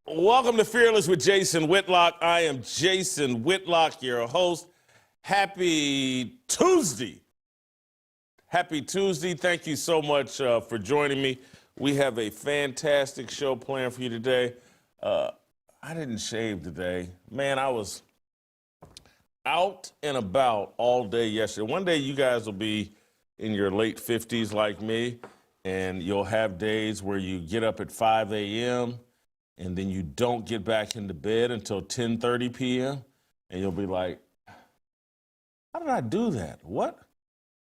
Welcome to Fearless with Jason Whitlock. I am Jason Whitlock, your host. Happy Tuesday. Happy Tuesday. Thank you so much for joining me. We have a fantastic show planned for you today. I didn't shave today. Man, I was out and about all day yesterday. One day you guys will be in your late 50s like me, and you'll have days where you get up at 5 a.m., and then you don't get back into bed until 10:30 p.m., and you'll be like, how did I do that? What?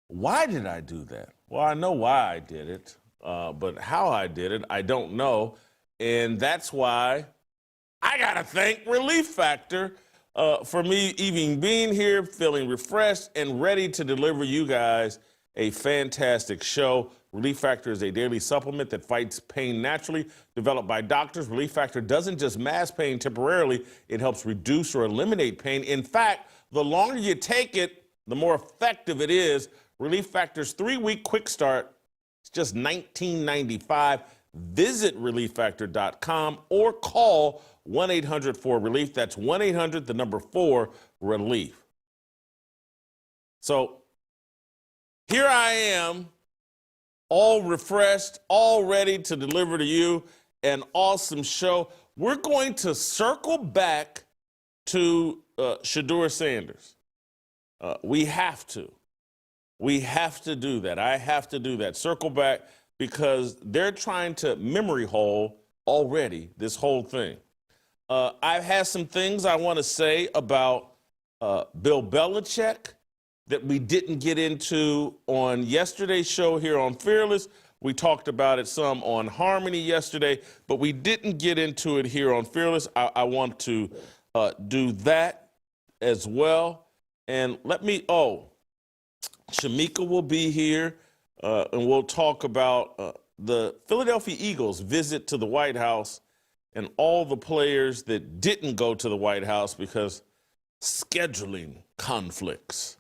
Why did I do that? Well, I know why I did it, but how I did it, I don't know. And that's why I got to thank Relief Factor for me even being here, feeling refreshed and ready to deliver you guys a fantastic show. Relief Factor is a daily supplement that fights pain naturally. Developed by doctors, Relief Factor doesn't just mask pain temporarily, it helps reduce or eliminate pain. In fact, the longer you take it, the more effective it is. Relief Factor's 3-week quick start is just $19.95. Visit relieffactor.com or call 1-800-4RELIEF. That's 1-800-4-RELIEF. So here I am, all refreshed, all ready to deliver to you an awesome show. We're going to circle back to Shedeur Sanders. We have to. We have to do that. I have to do that. Circle back because they're trying to memory hole already this whole thing. I've had some things I want to say about Bill Belichick that we didn't get into on yesterday's show here on Fearless. We talked about it some on Harmony yesterday, but we didn't get into it here on Fearless. I want to do that as well. And Shemeka will be here, and we'll talk about the Philadelphia Eagles' visit to the White House and all the players that didn't go to the White House because scheduling conflicts.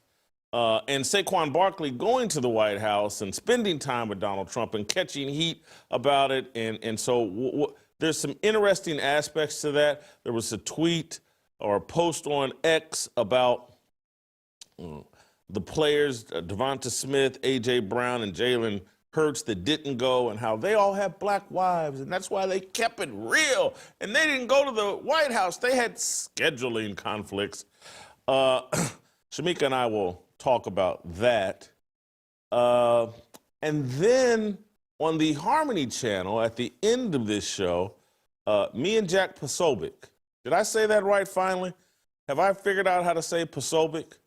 And Saquon Barkley going to the White House and spending time with Donald Trump and catching heat about it. And so there's some interesting aspects to that. There was a tweet or a post on X about the players, DeVonta Smith, A.J. Brown, and Jalen Hurts that didn't go and how they all have black wives, and that's why they kept it real. And they didn't go to the White House. They had scheduling conflicts. Shemeka and I will talk about that. And then on the Harmony channel, at the end of this show, me and Jack Posobiec. Did I say that right finally? Have I figured out how to say Posobiec?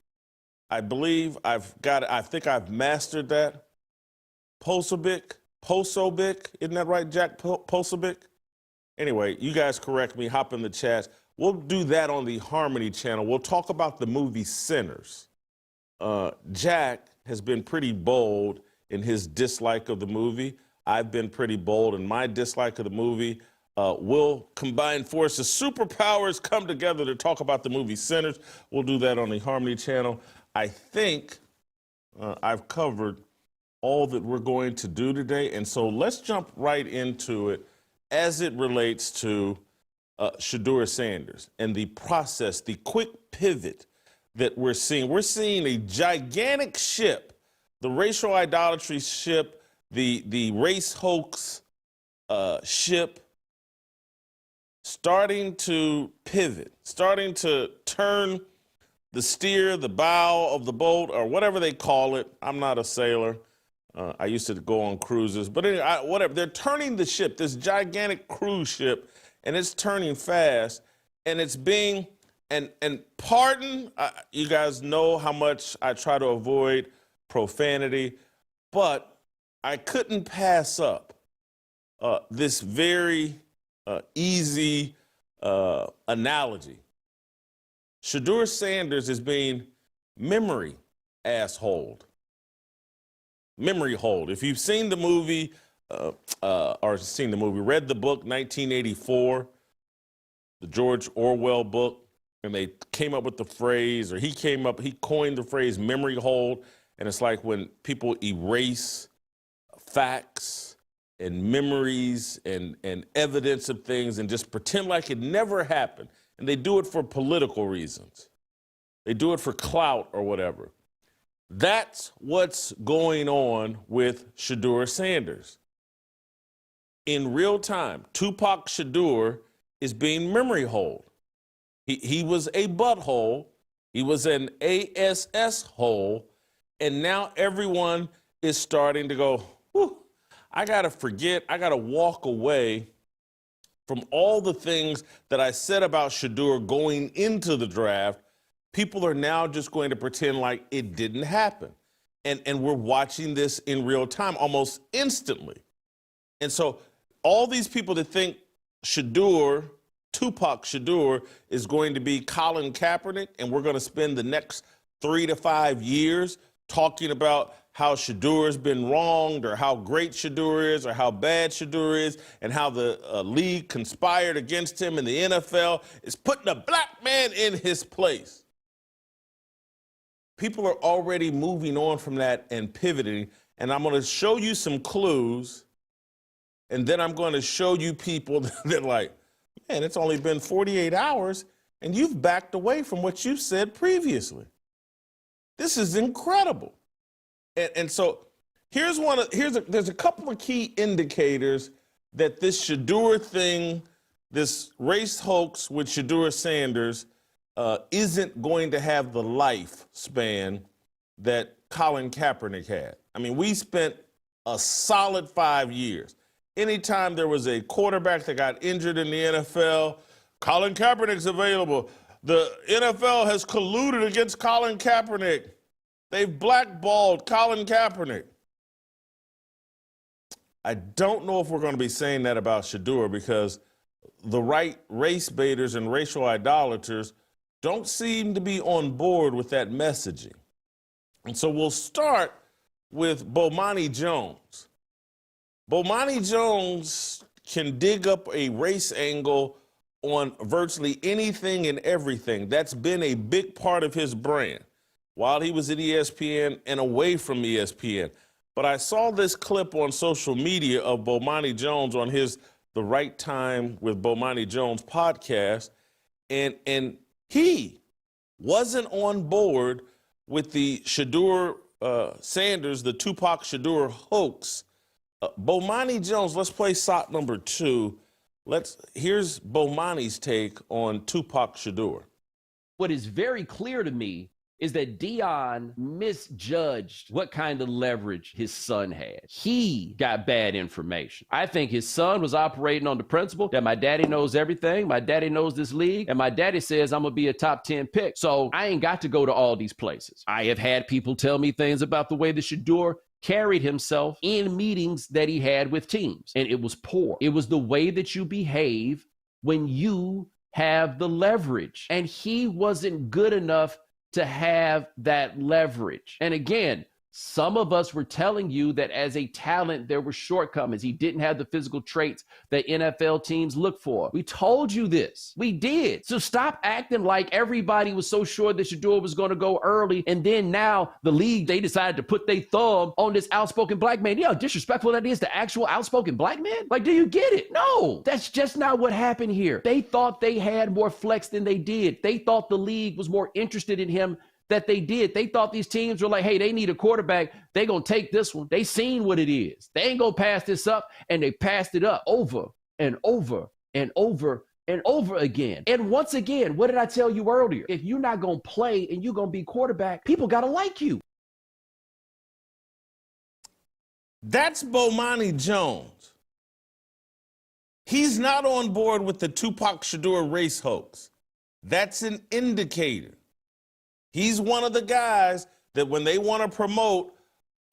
I believe I've got it. I think I've mastered that. Posobiec, isn't that right, Jack Posobiec? Anyway, you guys correct me, hop in the chat. We'll do that on the Harmony channel. We'll talk about the movie Sinners. Jack has been pretty bold in his dislike of the movie. I've been pretty bold in my dislike of the movie. We'll combine forces. Superpowers come together to talk about the movie Sinners. We'll do that on the Harmony channel. I think I've covered all that we're going to do today. And so let's jump right into it as it relates to Shedeur Sanders and the process, the quick pivot that we're seeing. We're seeing a gigantic ship, the racial idolatry ship, the race hoax ship, starting to pivot, starting to turn the steer, the bow of the boat, or whatever they call it. I'm not a sailor. I used to go on cruises, but anyway, whatever. They're turning the ship, this gigantic cruise ship, and it's turning fast, and it's being, and pardon, you guys know how much I try to avoid profanity, but I couldn't pass up this very easy analogy. Shedeur Sanders is being memory assholed. Memory hold. If you've seen the movie, read the book 1984, the George Orwell book, and they came up with the phrase, or he coined the phrase memory hold, and it's like when people erase facts and memories and evidence of things and just pretend like it never happened. And they do it for political reasons. They do it for clout or whatever. That's what's going on with Shedeur Sanders. In real time, Tupac Shedeur is being memory holed. He was a butthole. He was an ASS hole. And now everyone is starting to go, whew, I got to forget, I got to walk away from all the things that I said about Shedeur going into the draft. People are now just going to pretend like it didn't happen. And we're watching this in real time, almost instantly. And so all these people that think Shedeur, Tupac Shedeur, is going to be Colin Kaepernick, and we're going to spend the next 3 to 5 years talking about how Shedeur has been wronged or how great Shedeur is or how bad Shedeur is and how the league conspired against him and the NFL is putting a black man in his place. People are already moving on from that and pivoting, and I'm going to show you some clues, and then I'm going to show you people that like, man, it's only been 48 hours, and you've backed away from what you said previously. This is incredible. And so there's a couple of key indicators that this Shedeur thing, this race hoax with Shedeur Sanders, isn't going to have the lifespan that Colin Kaepernick had. I mean, we spent a solid 5 years. Anytime there was a quarterback that got injured in the NFL, Colin Kaepernick's available. The NFL has colluded against Colin Kaepernick. They've blackballed Colin Kaepernick. I don't know if we're going to be saying that about Shedeur because the right race baiters and racial idolaters don't seem to be on board with that messaging. And so we'll start with Bomani Jones. Bomani Jones can dig up a race angle on virtually anything and everything. That's been a big part of his brand while he was at ESPN and away from ESPN. But I saw this clip on social media of Bomani Jones on his The Right Time with Bomani Jones podcast, and he wasn't on board with the Shedeur Sanders, the Tupac Shedeur hoax. Bomani Jones, let's play shot number 2. Here's Bomani's take on Tupac Shedeur. What is very clear to me is that Deion misjudged what kind of leverage his son had. He got bad information. I think his son was operating on the principle that my daddy knows everything, my daddy knows this league, and my daddy says I'm gonna be a top 10 pick. So I ain't got to go to all these places. I have had people tell me things about the way that Shedeur carried himself in meetings that he had with teams, and it was poor. It was the way that you behave when you have the leverage, and he wasn't good enough to have that leverage. And again, some of us were telling you that as a talent, there were shortcomings. He didn't have the physical traits that NFL teams look for. We told you this. We did. So stop acting like everybody was so sure that Shedeur was going to go early. And then now the league, they decided to put their thumb on this outspoken black man. You know how disrespectful that is to actual outspoken black man? Like, do you get it? No, that's just not what happened here. They thought they had more flex than they did. They thought the league was more interested in him that they did. They thought these teams were like, hey, they need a quarterback. They gonna take this one. They seen what it is. They ain't gonna pass this up, and they passed it up over and over and over and over again. And once again, what did I tell you earlier? If you're not gonna play and you're gonna be quarterback, people gotta like you. That's Bomani Jones. He's not on board with the Tupac Shedeur race hoax. That's an indicator. He's one of the guys that when they want to promote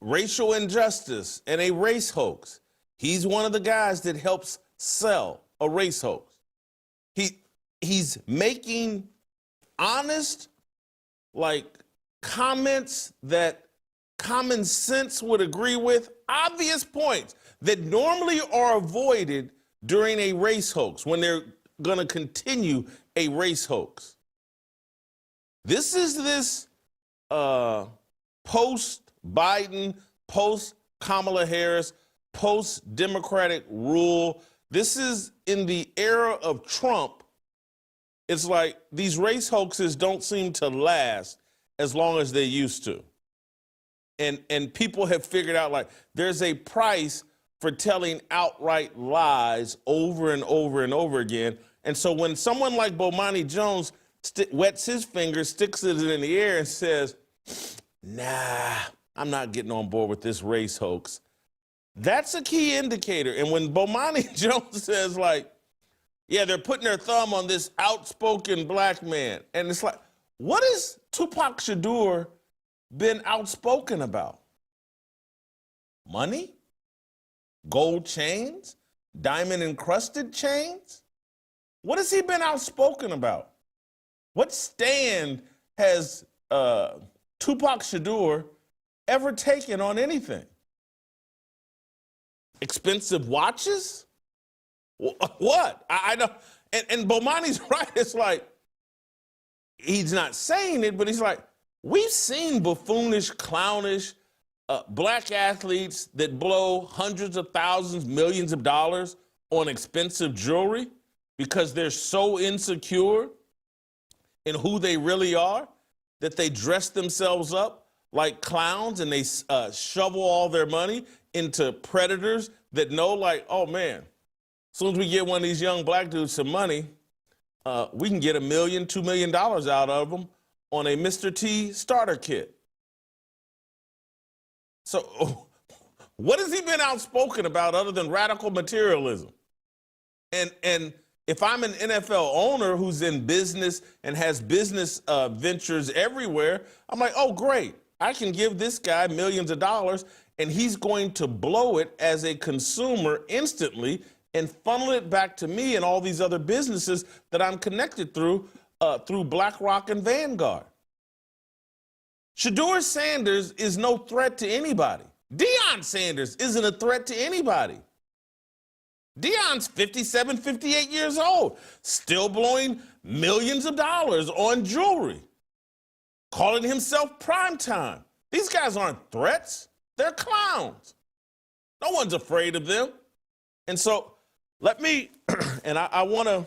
racial injustice and a race hoax, he's one of the guys that helps sell a race hoax. He's making honest, like, comments that common sense would agree with, obvious points that normally are avoided during a race hoax when they're going to continue a race hoax. This is this post-Biden, post-Kamala Harris, post-democratic rule. This is in the era of Trump. It's like these race hoaxes don't seem to last as long as they used to. And people have figured out, like, there's a price for telling outright lies over and over and over again. And so when someone like Bomani Jones wets his finger, sticks it in the air and says, nah, I'm not getting on board with this race hoax, that's a key indicator. And when Bomani Jones says, like, yeah, they're putting their thumb on this outspoken black man, and it's like, what has Tupac Shadur been outspoken about? Money? Gold chains? Diamond encrusted chains? What has he been outspoken about? What stand has Tupac Shadur ever taken on anything? Expensive watches? What? I know. And Bomani's right. It's like, he's not saying it, but he's like, we've seen buffoonish, clownish black athletes that blow hundreds of thousands, millions of dollars on expensive jewelry because they're so insecure in who they really are that they dress themselves up like clowns and they shovel all their money into predators that know, like, oh man, as soon as we get one of these young black dudes some money, we can get $1 million, $2 million out of them on a Mr. T starter kit. So what has he been outspoken about other than radical materialism? And if I'm an NFL owner who's in business and has business ventures everywhere, I'm like, oh, great. I can give this guy millions of dollars and he's going to blow it as a consumer instantly and funnel it back to me and all these other businesses that I'm connected through BlackRock and Vanguard. Shedeur Sanders is no threat to anybody. Deion Sanders isn't a threat to anybody. Deion's 57, 58 years old, still blowing millions of dollars on jewelry, calling himself primetime. These guys aren't threats. They're clowns. No one's afraid of them. And so let me, and I want to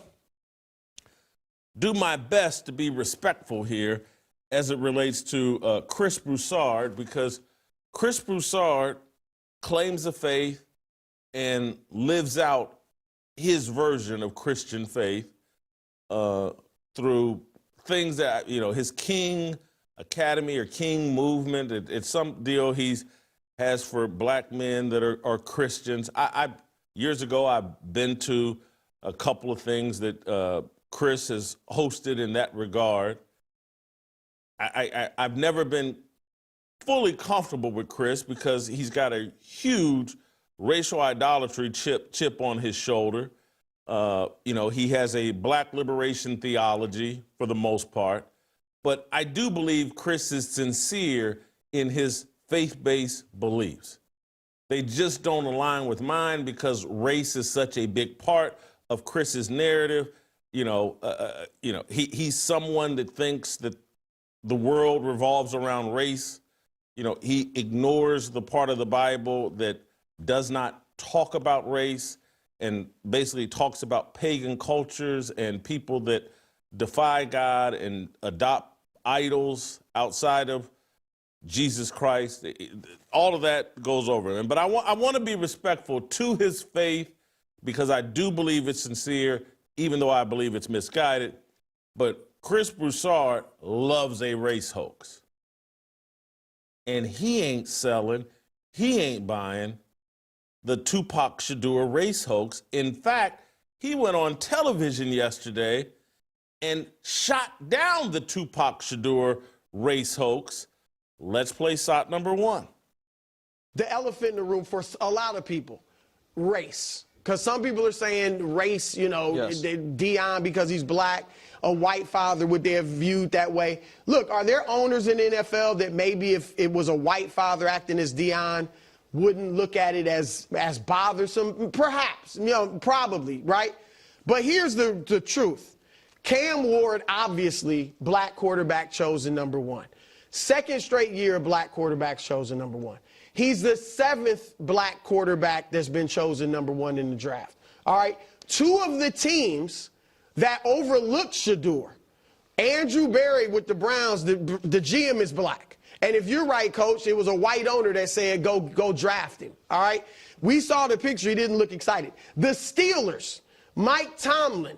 do my best to be respectful here as it relates to Chris Broussard, because Chris Broussard claims the faith and lives out his version of Christian faith through things that, you know, his King Academy or King movement. It's some deal he has for black men that are Christians. Years ago, I've been to a couple of things that Chris has hosted in that regard. I've never been fully comfortable with Chris because he's got a huge racial idolatry chip on his shoulder. You know, he has a black liberation theology for the most part. But I do believe Chris is sincere in his faith-based beliefs. They just don't align with mine because race is such a big part of Chris's narrative. He's someone that thinks that the world revolves around race. You know, he ignores the part of the Bible that does not talk about race and basically talks about pagan cultures and people that defy God and adopt idols outside of Jesus Christ. All of that goes over him. But I want to be respectful to his faith because I do believe it's sincere, even though I believe it's misguided. But Chris Broussard loves a race hoax. And he ain't selling, he ain't buying the Tupac Shadur race hoax. In fact, he went on television yesterday and shot down the Tupac Shadur race hoax. Let's play shot number one. The elephant in the room for a lot of people, race. Because some people are saying race, you know, yes. Deion because he's black, a white father, would they have viewed that way? Look, are there owners in the NFL that maybe if it was a white father acting as Deion, wouldn't look at it as bothersome? Perhaps, you know, probably, right? But here's the truth. Cam Ward, obviously, black quarterback chosen #1. Second straight year, black quarterback chosen #1. He's the 7th black quarterback that's been chosen #1 in the draft. All right. 2 of the teams that overlooked Shedeur, Andrew Berry with the Browns, the GM is black. And if you're right, Coach, it was a white owner that said, go draft him. All right. We saw the picture. He didn't look excited. The Steelers, Mike Tomlin,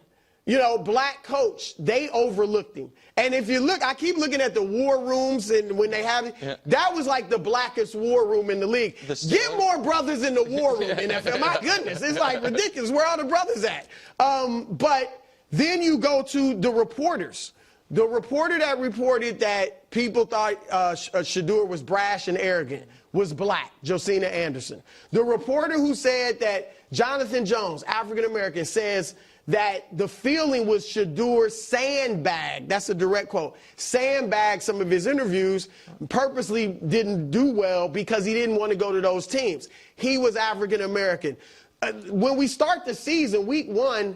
black coach, they overlooked him. And if you look, I keep looking at the war rooms, and when they have it, that was like the blackest war room in the league. Get more brothers in the war room, NFL. My goodness, it's like ridiculous. Where are the brothers at? But then you go to the reporters. The reporter that reported that people thought Shedeur was brash and arrogant was black, Josina Anderson. The reporter who said that Jonathan Jones, African-American, says that the feeling was Shedeur sandbagged, that's a direct quote, sandbagged some of his interviews, purposely didn't do well because he didn't want to go to those teams. He was African-American. When we start the season, week 1,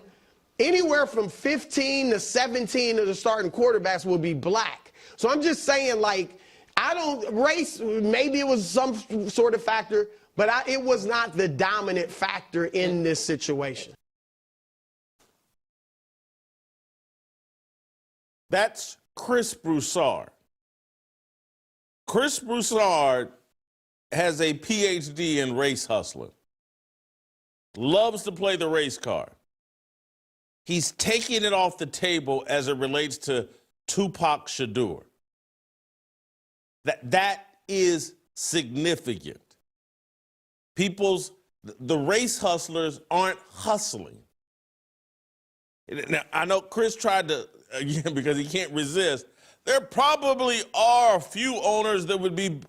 anywhere from 15 to 17 of the starting quarterbacks will be black. So I'm just saying, race, maybe it was some sort of factor, but it was not the dominant factor in this situation. That's Chris Broussard. Chris Broussard has a PhD in race hustling, loves to play the race card. He's taking it off the table as it relates to Tupac Shedeur. That is significant. The race hustlers aren't hustling. Now, I know Chris tried to, again, because he can't resist, there probably are a few owners that would be,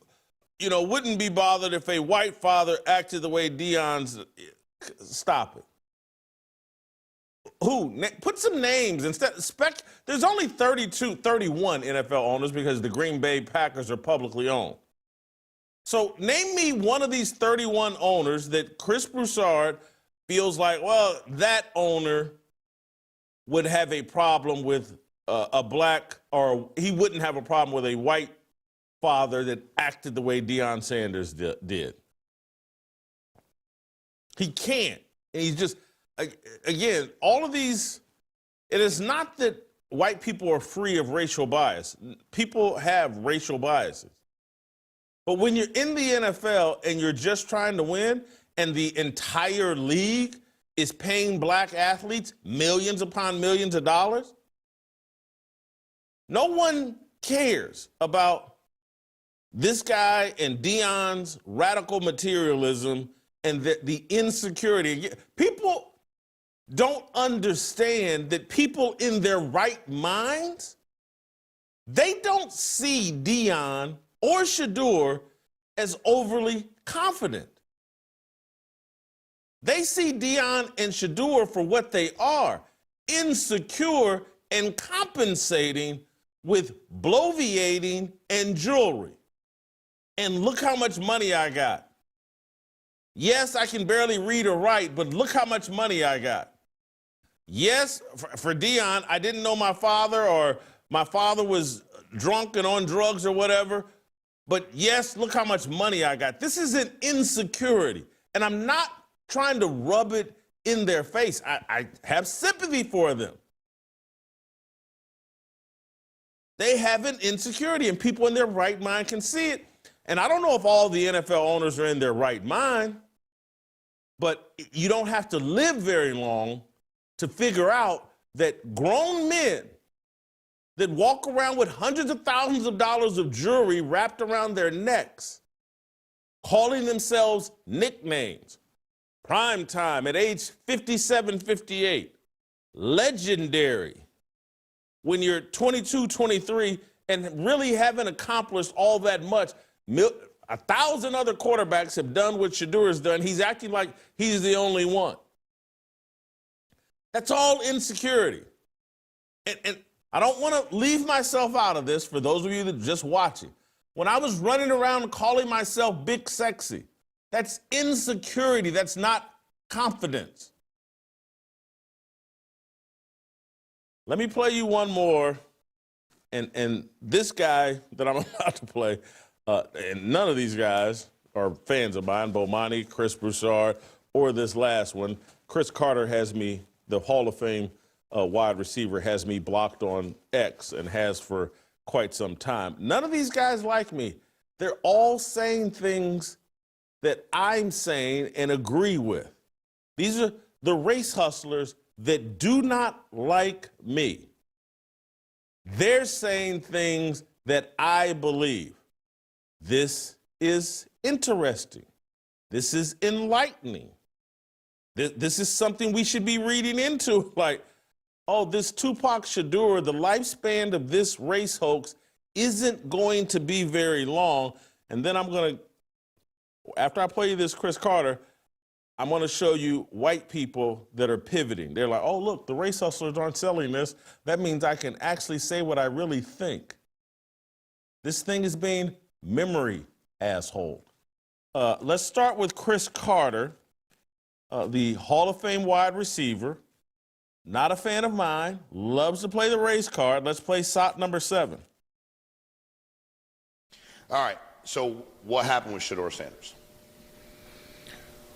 wouldn't be bothered if a white father acted the way Deion's. Stop it. Who? Put some names instead. There's only 31 NFL owners because the Green Bay Packers are publicly owned. So name me one of these 31 owners that Chris Broussard feels like, well, that owner would have a problem with a black, or he wouldn't have a problem with a white father that acted the way Deion Sanders did. He can't. And he's just, again, all of these, it is not that white people are free of racial bias. People have racial biases. But when you're in the NFL and you're just trying to win, and the entire league is paying black athletes millions upon millions of dollars, no one cares about this guy and Deion's radical materialism and the insecurity. People don't understand that people in their right minds, they don't see Deion or Shedeur as overly confident. They see Deion and Shedeur for what they are, insecure and compensating with bloviating and jewelry. And look how much money I got. Yes, I can barely read or write, but look how much money I got. Yes, for Deion, I didn't know my father, or my father was drunk and on drugs or whatever. But yes, look how much money I got. This is an insecurity. And I'm not trying to rub it in their face. I have sympathy for them. They have an insecurity, and people in their right mind can see it. And I don't know if all the NFL owners are in their right mind, but you don't have to live very long to figure out that grown men that walk around with hundreds of thousands of dollars of jewelry wrapped around their necks, calling themselves nicknames, prime time at age 57, 58, legendary when you're 22, 23, and really haven't accomplished all that much. 1,000 other quarterbacks have done what Shedeur has done. He's acting like he's the only one. That's all insecurity. And I don't want to leave myself out of this for those of you that are just watching. When I was running around calling myself big sexy, that's insecurity. That's not confidence. Let me play you one more. And this guy that I'm about to play, and none of these guys are fans of mine, Bomani, Chris Broussard, or this last one. Chris Carter has me, the Hall of Fame wide receiver, has me blocked on X and has for quite some time. None of these guys like me. They're all saying things that I'm saying and agree with. These are the race hustlers that do not like me. They're saying things that I believe. This is interesting. This is enlightening. This is something we should be reading into. Like, oh, this Tupac Shedeur, the lifespan of this race hoax isn't going to be very long. And then I'm going to, after I play you this Chris Carter, I'm going to show you white people that are pivoting. They're like, oh, look, the race hustlers aren't selling this. That means I can actually say what I really think. This thing is being memory asshole. Let's start with Chris Carter, the Hall of Fame wide receiver. Not a fan of mine. Loves to play the race card. Let's play SOT number 7. All right. So what happened with Shedeur Sanders?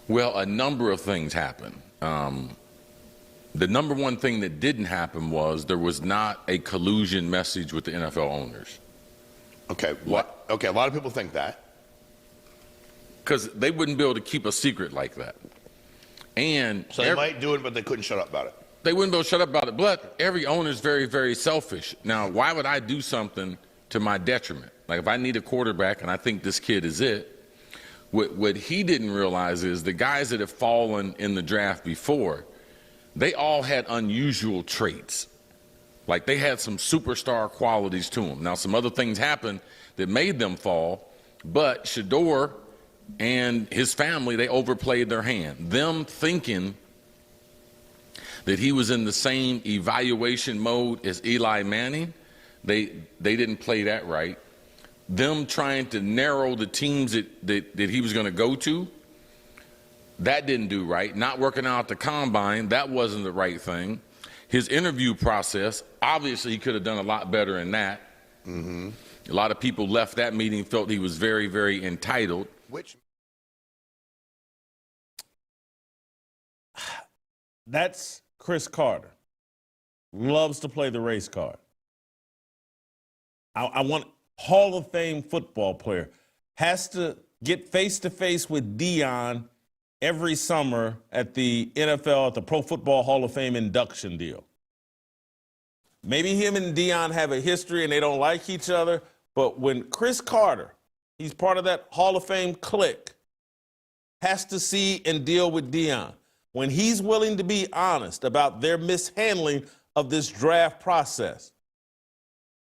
Well, a number of things happened. The number one thing that didn't happen was there was not a collusion message with the NFL owners. Okay. What? Okay. A lot of people think that. Because they wouldn't be able to keep a secret like that. And so they might do it, but they couldn't shut up about it. They wouldn't be able to shut up about it. But every owner is very, very selfish. Now, why would I do something to my detriment? Like if I need a quarterback and I think this kid is it, what he didn't realize is the guys that have fallen in the draft before, they all had unusual traits. Like they had some superstar qualities to them. Now, some other things happened that made them fall, but Shedeur and his family, they overplayed their hand. Them thinking that he was in the same evaluation mode as Eli Manning, they didn't play that right. Them trying to narrow the teams that he was going to go to, that didn't do right. Not working out the combine, that wasn't the right thing. His interview process, obviously he could have done a lot better in that. Mm-hmm. A lot of people left that meeting, felt he was very, very entitled. That's Chris Carter. Loves to play the race card. I want Hall of Fame football player. Has to get face-to-face with Deion every summer at the NFL, at the Pro Football Hall of Fame induction deal. Maybe him and Deion have a history and they don't like each other, but when Chris Carter, he's part of that Hall of Fame clique, has to see and deal with Deion, when he's willing to be honest about their mishandling of this draft process,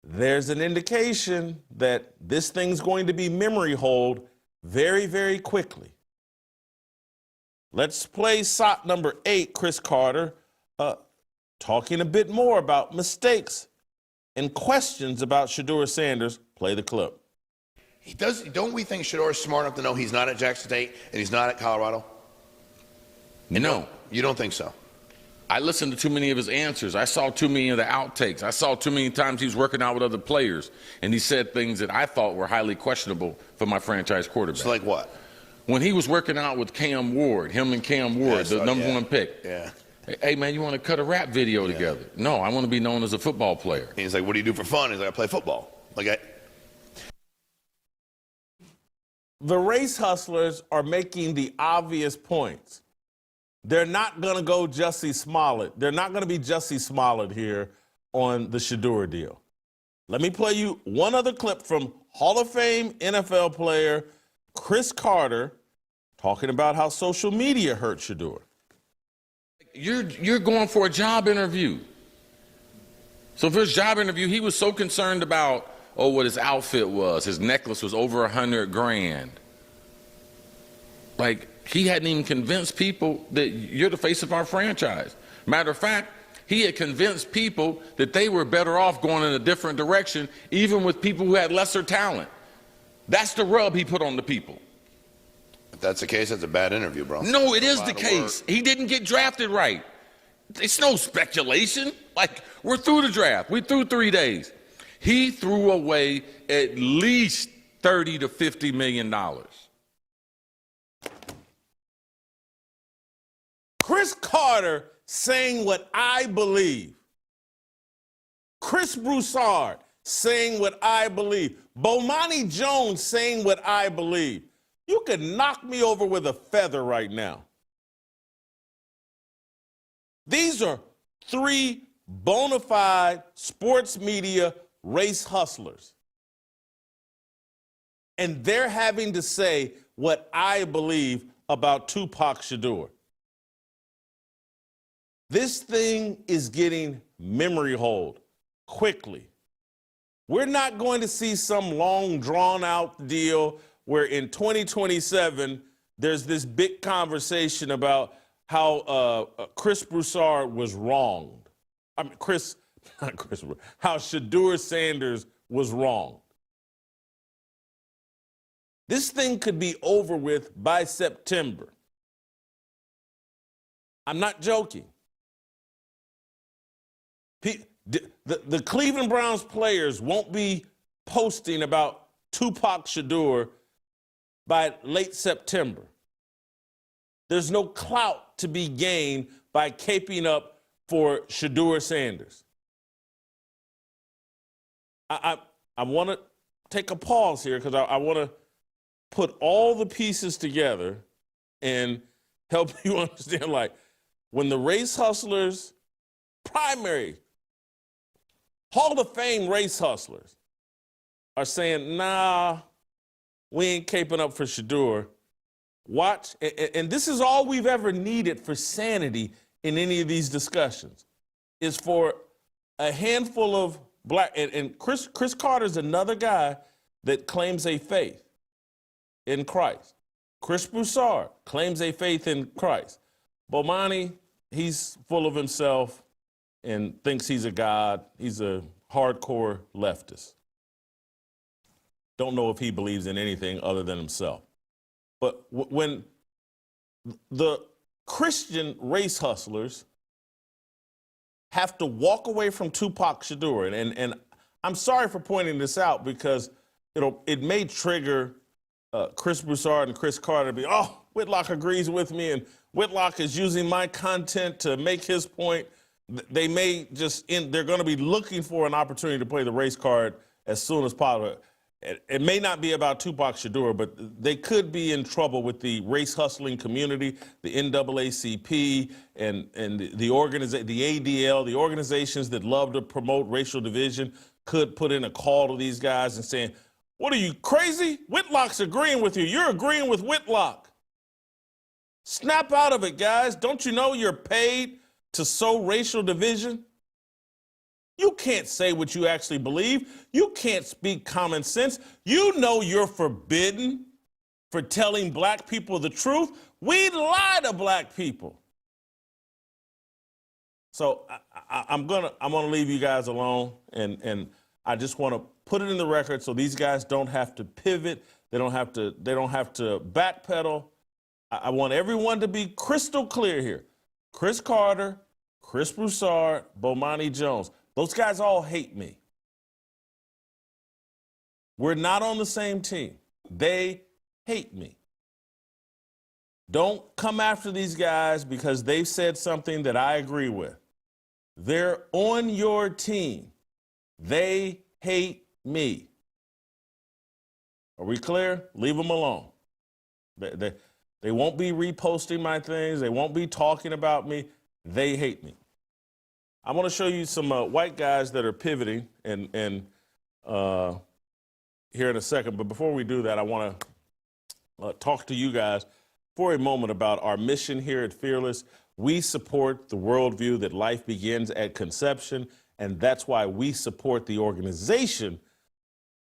there's an indication that this thing's going to be memory hold very, very quickly. Let's play SOT number 8, Chris Carter, talking a bit more about mistakes and questions about Shedeur Sanders. Play the clip. Don't we think Shedeur is smart enough to know he's not at Jackson State and he's not at Colorado? No. You don't think so? I listened to too many of his answers. I saw too many of the outtakes. I saw too many times he was working out with other players, and he said things that I thought were highly questionable for my franchise quarterback. So like what? When he was working out with Cam Ward, him and Cam Ward, the number one pick. Yeah. Hey, man, you want to cut a rap video together? No, I want to be known as a football player. And he's like, what do you do for fun? He's like, I play football. The race hustlers are making the obvious points. They're not going to go Jussie Smollett. They're not going to be Jussie Smollett here on the Shedeur deal. Let me play you one other clip from Hall of Fame NFL player Chris Carter talking about how social media hurt Shedeur. You're going for a job interview. So for his job interview, he was so concerned about, what his outfit was. His necklace was over $100,000. Like, he hadn't even convinced people that you're the face of our franchise. Matter of fact, he had convinced people that they were better off going in a different direction, even with people who had lesser talent. That's the rub he put on the people. If that's the case, that's a bad interview, bro. No, it is the case. He didn't get drafted right. It's no speculation. Like, we're through the draft. We're through 3 days. He threw away at least $30 to $50 million. Chris Carter saying what I believe. Chris Broussard saying what I believe. Bomani Jones saying what I believe. You could knock me over with a feather right now. These are three bona fide sports media race hustlers. And they're having to say what I believe about Tupac Shakur. This thing is getting memory hold quickly. We're not going to see some long, drawn-out deal where in 2027 there's this big conversation about how Chris Broussard was wronged. I mean, how Shedeur Sanders was wronged. This thing could be over with by September. I'm not joking. The Cleveland Browns players won't be posting about Tupac Shakur by late September. There's no clout to be gained by caping up for Shedeur Sanders. I want to take a pause here because I want to put all the pieces together and help you understand, like, when the race hustlers, primary, Hall of Fame race hustlers are saying, nah, we ain't caping up for Shedeur. Watch, and this is all we've ever needed for sanity in any of these discussions, is for a handful of black, and Chris Carter's another guy that claims a faith in Christ. Chris Broussard claims a faith in Christ. Bomani, he's full of himself and thinks he's a god. He's a hardcore leftist. Don't know if he believes in anything other than himself. But when the Christian race hustlers have to walk away from Tupac Shakur, and I'm sorry for pointing this out because it may trigger Chris Broussard and Chris Carter to be, oh, Whitlock agrees with me, and Whitlock is using my content to make his point. They may they're going to be looking for an opportunity to play the race card as soon as possible. It may not be about Tupac Shakur, but they could be in trouble with the race hustling community, the NAACP, and the ADL, the organizations that love to promote racial division, could put in a call to these guys and saying, what are you, crazy? Whitlock's agreeing with you. You're agreeing with Whitlock. Snap out of it, guys. Don't you know you're paid to sow racial division? You can't say what you actually believe. You can't speak common sense. You know you're forbidden for telling black people the truth. We lie to black people. So I'm gonna leave you guys alone, and I just want to put it in the record so these guys don't have to pivot. They don't have to backpedal. I want everyone to be crystal clear here. Chris Carter, Chris Broussard, Bomani Jones. Those guys all hate me. We're not on the same team. They hate me. Don't come after these guys because they've said something that I agree with. They're on your team. They hate me. Are we clear? Leave them alone. They won't be reposting my things. They won't be talking about me. They hate me. I want to show you some white guys that are pivoting and here in a second. But before we do that, I want to talk to you guys for a moment about our mission here at Fearless. We support the worldview that life begins at conception, and that's why we support the organization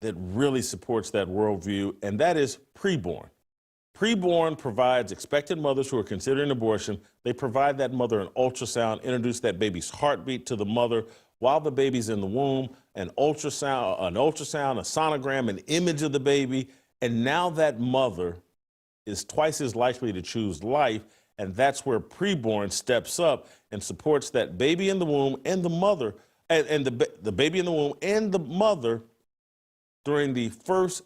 that really supports that worldview, and that is Preborn. Preborn provides expectant mothers who are considering abortion. They provide that mother an ultrasound, introduce that baby's heartbeat to the mother while the baby's in the womb, an ultrasound, a sonogram, an image of the baby, and now that mother is twice as likely to choose life, and that's where Preborn steps up and supports that baby in the womb and the mother, and the baby in the womb and the mother during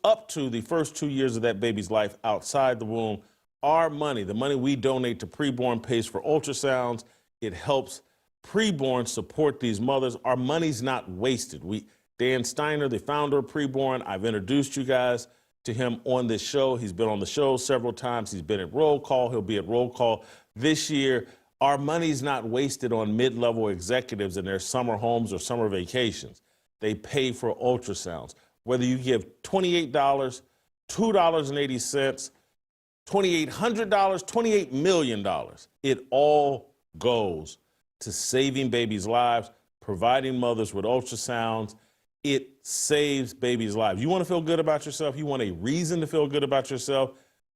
up to the first 2 years of that baby's life outside the womb, our money, the money we donate to preborn, pays for ultrasounds. It helps preborn support these mothers. Our money's not wasted. Dan Steiner, the founder of Preborn, I've introduced you guys to him on this show. He's been on the show several times. He's been at Roll Call. He'll be at Roll Call this year. Our money's not wasted on mid-level executives in their summer homes or summer vacations. They pay for ultrasounds. Whether you give $28, $2.80, $2,800, $28 million, it all goes to saving babies' lives, providing mothers with ultrasounds. It saves babies' lives. You want to feel good about yourself? You want a reason to feel good about yourself?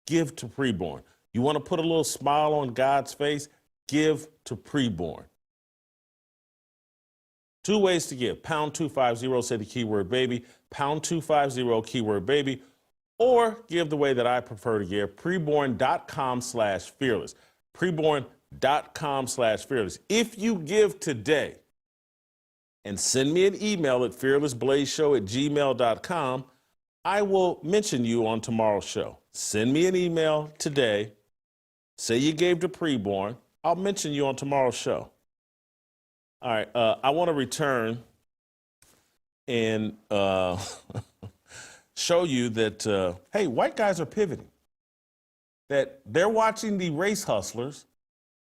Give to Preborn. You want to put a little smile on God's face? Give to Preborn. 2 ways to give. Pound 250, say the keyword baby. Pound 250, keyword baby. Or give the way that I prefer to give. Preborn.com/fearless. Preborn.com/fearless. If you give today and send me an email at fearlessblazeshow@gmail.com, I will mention you on tomorrow's show. Send me an email today. Say you gave to Preborn. I'll mention you on tomorrow's show. All right, I want to return and show you that, hey, white guys are pivoting. That they're watching the race hustlers,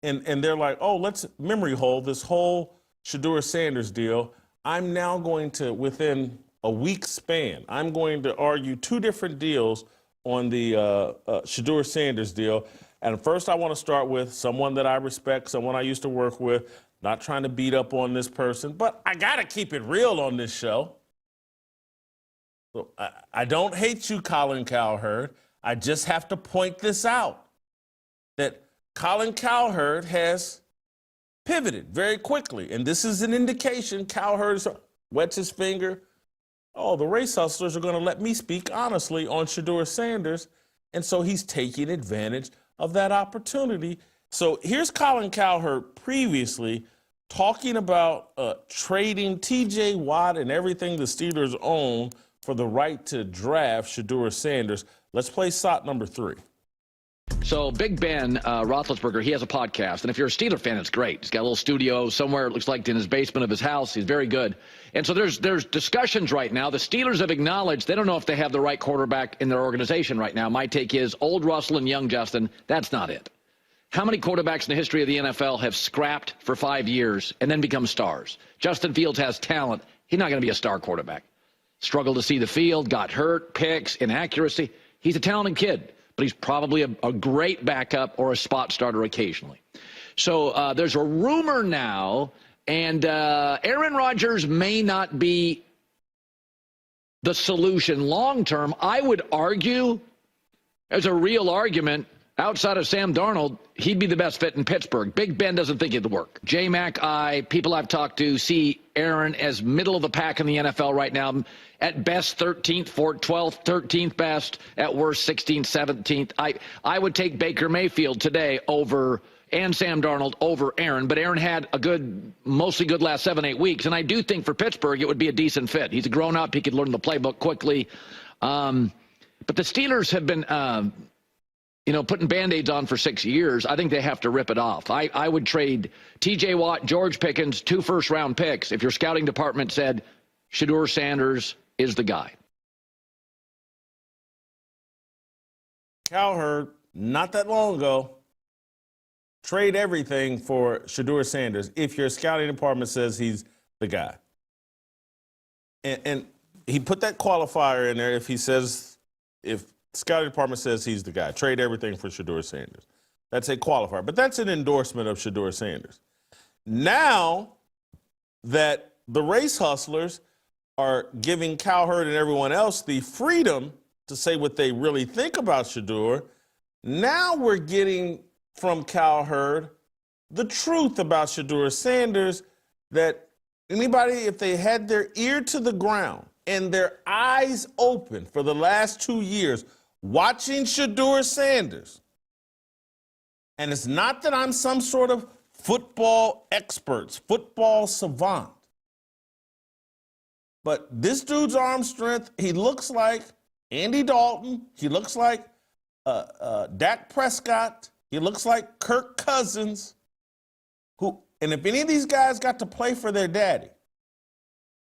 and they're like, oh, let's memory hole this whole Shedeur Sanders deal. I'm now going to, within a week span, I'm going to argue 2 different deals on the Shedeur Sanders deal. And first, I want to start with someone that I respect, someone I used to work with. Not trying to beat up on this person, but I got to keep it real on this show. So I don't hate you, Colin Cowherd. I just have to point this out, that Colin Cowherd has pivoted very quickly. And this is an indication. Cowherd wets his finger. Oh, the race hustlers are going to let me speak honestly on Shedeur Sanders. And so he's taking advantage of that opportunity. So here's Colin Cowherd previously talking about trading T.J. Watt and everything the Steelers own for the right to draft Shedeur Sanders. Let's play SOT number 3. So Big Ben Roethlisberger, he has a podcast, and if you're a Steeler fan, it's great. He's got a little studio somewhere, it looks like in his basement of his house. He's very good. And so there's discussions right now. The Steelers have acknowledged they don't know if they have the right quarterback in their organization right now. My take is old Russell and young Justin, that's not it. How many quarterbacks in the history of the NFL have scrapped for 5 years and then become stars? Justin Fields has talent. He's not going to be a star quarterback. Struggled to see the field, got hurt, picks, inaccuracy. He's a talented kid, but he's probably a great backup or a spot starter occasionally. So there's a rumor now, and Aaron Rodgers may not be the solution long term. I would argue, there's a real argument, outside of Sam Darnold, he'd be the best fit in Pittsburgh. Big Ben doesn't think it'd work. J-Mac, people I've talked to see Aaron as middle of the pack in the NFL right now. At best, 13th, 12th, 13th best. At worst, 16th, 17th. I would take Baker Mayfield today over, and Sam Darnold over Aaron. But Aaron had a good, mostly good last 7-8 weeks. And I do think for Pittsburgh, it would be a decent fit. He's a grown-up. He could learn the playbook quickly. But the Steelers have been... putting Band-Aids on for 6 years, I think they have to rip it off. I would trade T.J. Watt, George Pickens, 2 first-round picks if your scouting department said Shedeur Sanders is the guy. Cowherd, not that long ago, trade everything for Shedeur Sanders if your scouting department says he's the guy. And he put that qualifier in there if scouting department says he's the guy. Trade everything for Shedeur Sanders. That's a qualifier. But that's an endorsement of Shedeur Sanders. Now that the race hustlers are giving Cowherd and everyone else the freedom to say what they really think about Shedeur, now we're getting from Cowherd the truth about Shedeur Sanders, that anybody, if they had their ear to the ground and their eyes open for the last 2 years, watching Shedeur Sanders, and it's not that I'm some sort of football expert, football savant, but this dude's arm strength, he looks like Andy Dalton, he looks like Dak Prescott. He looks like Kirk Cousins. And if any of these guys got to play for their daddy,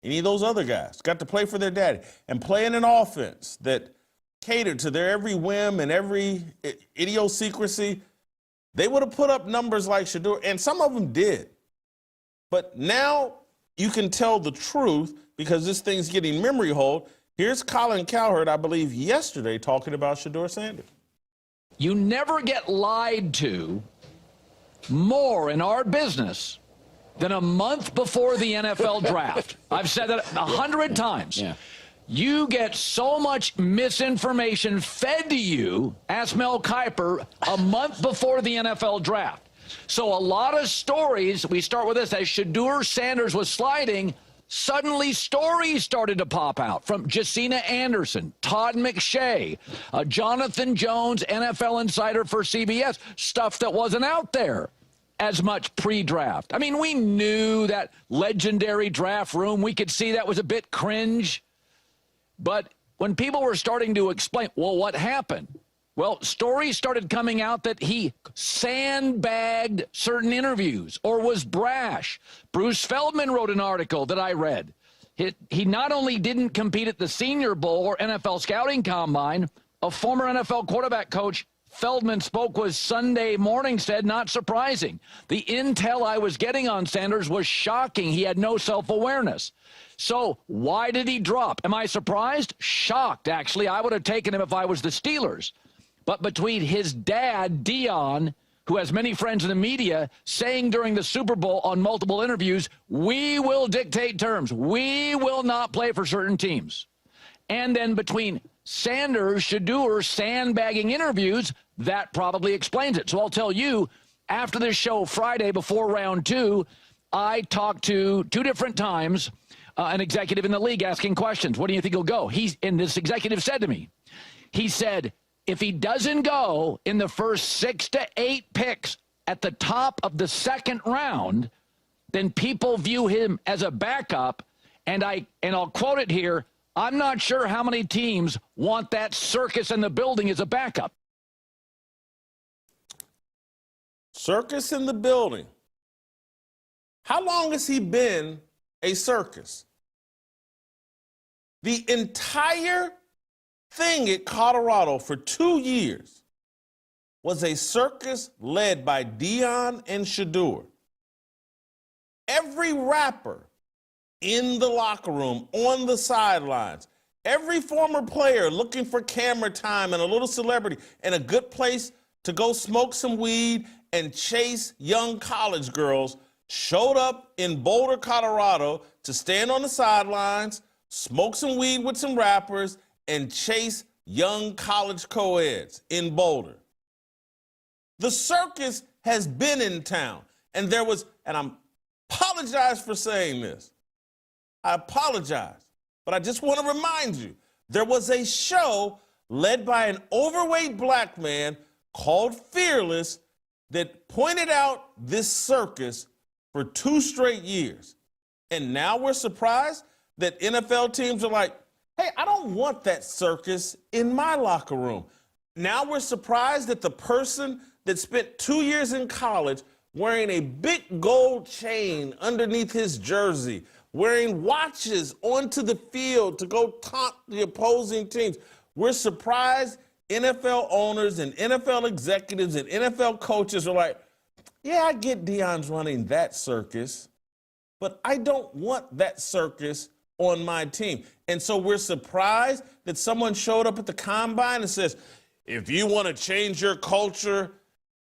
any of those other guys got to play for their daddy and play in an offense that catered to their every whim and every idiosyncrasy, they would have put up numbers like Shedeur, and some of them did. But now you can tell the truth because this thing's getting memory hold. Here's Colin Cowherd, I believe, yesterday talking about Shedeur Sanders. You never get lied to more in our business than a month before the NFL draft. I've said that 100 times. Yeah. You get so much misinformation fed to you, ask Mel Kiper, a month before the NFL draft. So a lot of stories, we start with this, as Shedeur Sanders was sliding, suddenly stories started to pop out from Jacina Anderson, Todd McShay, Jonathan Jones, NFL insider for CBS, stuff that wasn't out there as much pre-draft. I mean, we knew that legendary draft room. We could see that was a bit cringe. But when people were starting to explain, well, what happened? Well, stories started coming out that he sandbagged certain interviews or was brash. Bruce Feldman wrote an article that I read. He not only didn't compete at the Senior Bowl or NFL Scouting Combine, a former NFL quarterback coach Feldman spoke with Sunday Morning said, not surprising. The intel I was getting on Sanders was shocking. He had no self-awareness. So why did he drop? Am I surprised? Shocked, actually. I would have taken him if I was the Steelers. But between his dad, Dion, who has many friends in the media, saying during the Super Bowl on multiple interviews, we will dictate terms. We will not play for certain teams. And then between Sanders, Shedeur, sandbagging interviews, that probably explains it. So I'll tell you, after this show Friday before round 2, I talked to 2 different times an executive in the league asking questions. What do you think he'll go? And this executive said to me, he said, if he doesn't go in the first 6 to 8 picks at the top of the second round, then people view him as a backup. And I'll quote it here, I'm not sure how many teams want that circus in the building as a backup. Circus in the building. How long has he been a circus? The entire thing at Colorado for 2 years was a circus led by Dion and Shedeur. Every rapper in the locker room, on the sidelines, every former player looking for camera time and a little celebrity and a good place to go smoke some weed and chase young college girls showed up in Boulder, Colorado to stand on the sidelines, smoke some weed with some rappers, and chase young college co-eds in Boulder. The circus has been in town, and I apologize for saying this. I apologize, but I just want to remind you, there was a show led by an overweight black man called Fearless that pointed out this circus for 2 straight years. And now we're surprised that NFL teams are like, hey, I don't want that circus in my locker room. Now we're surprised that the person that spent 2 years in college wearing a big gold chain underneath his jersey, wearing watches onto the field to go taunt the opposing teams. We're surprised NFL owners and NFL executives and NFL coaches are like, yeah, I get Dion's running that circus, but I don't want that circus on my team. And so we're surprised that someone showed up at the combine and says, if you want to change your culture,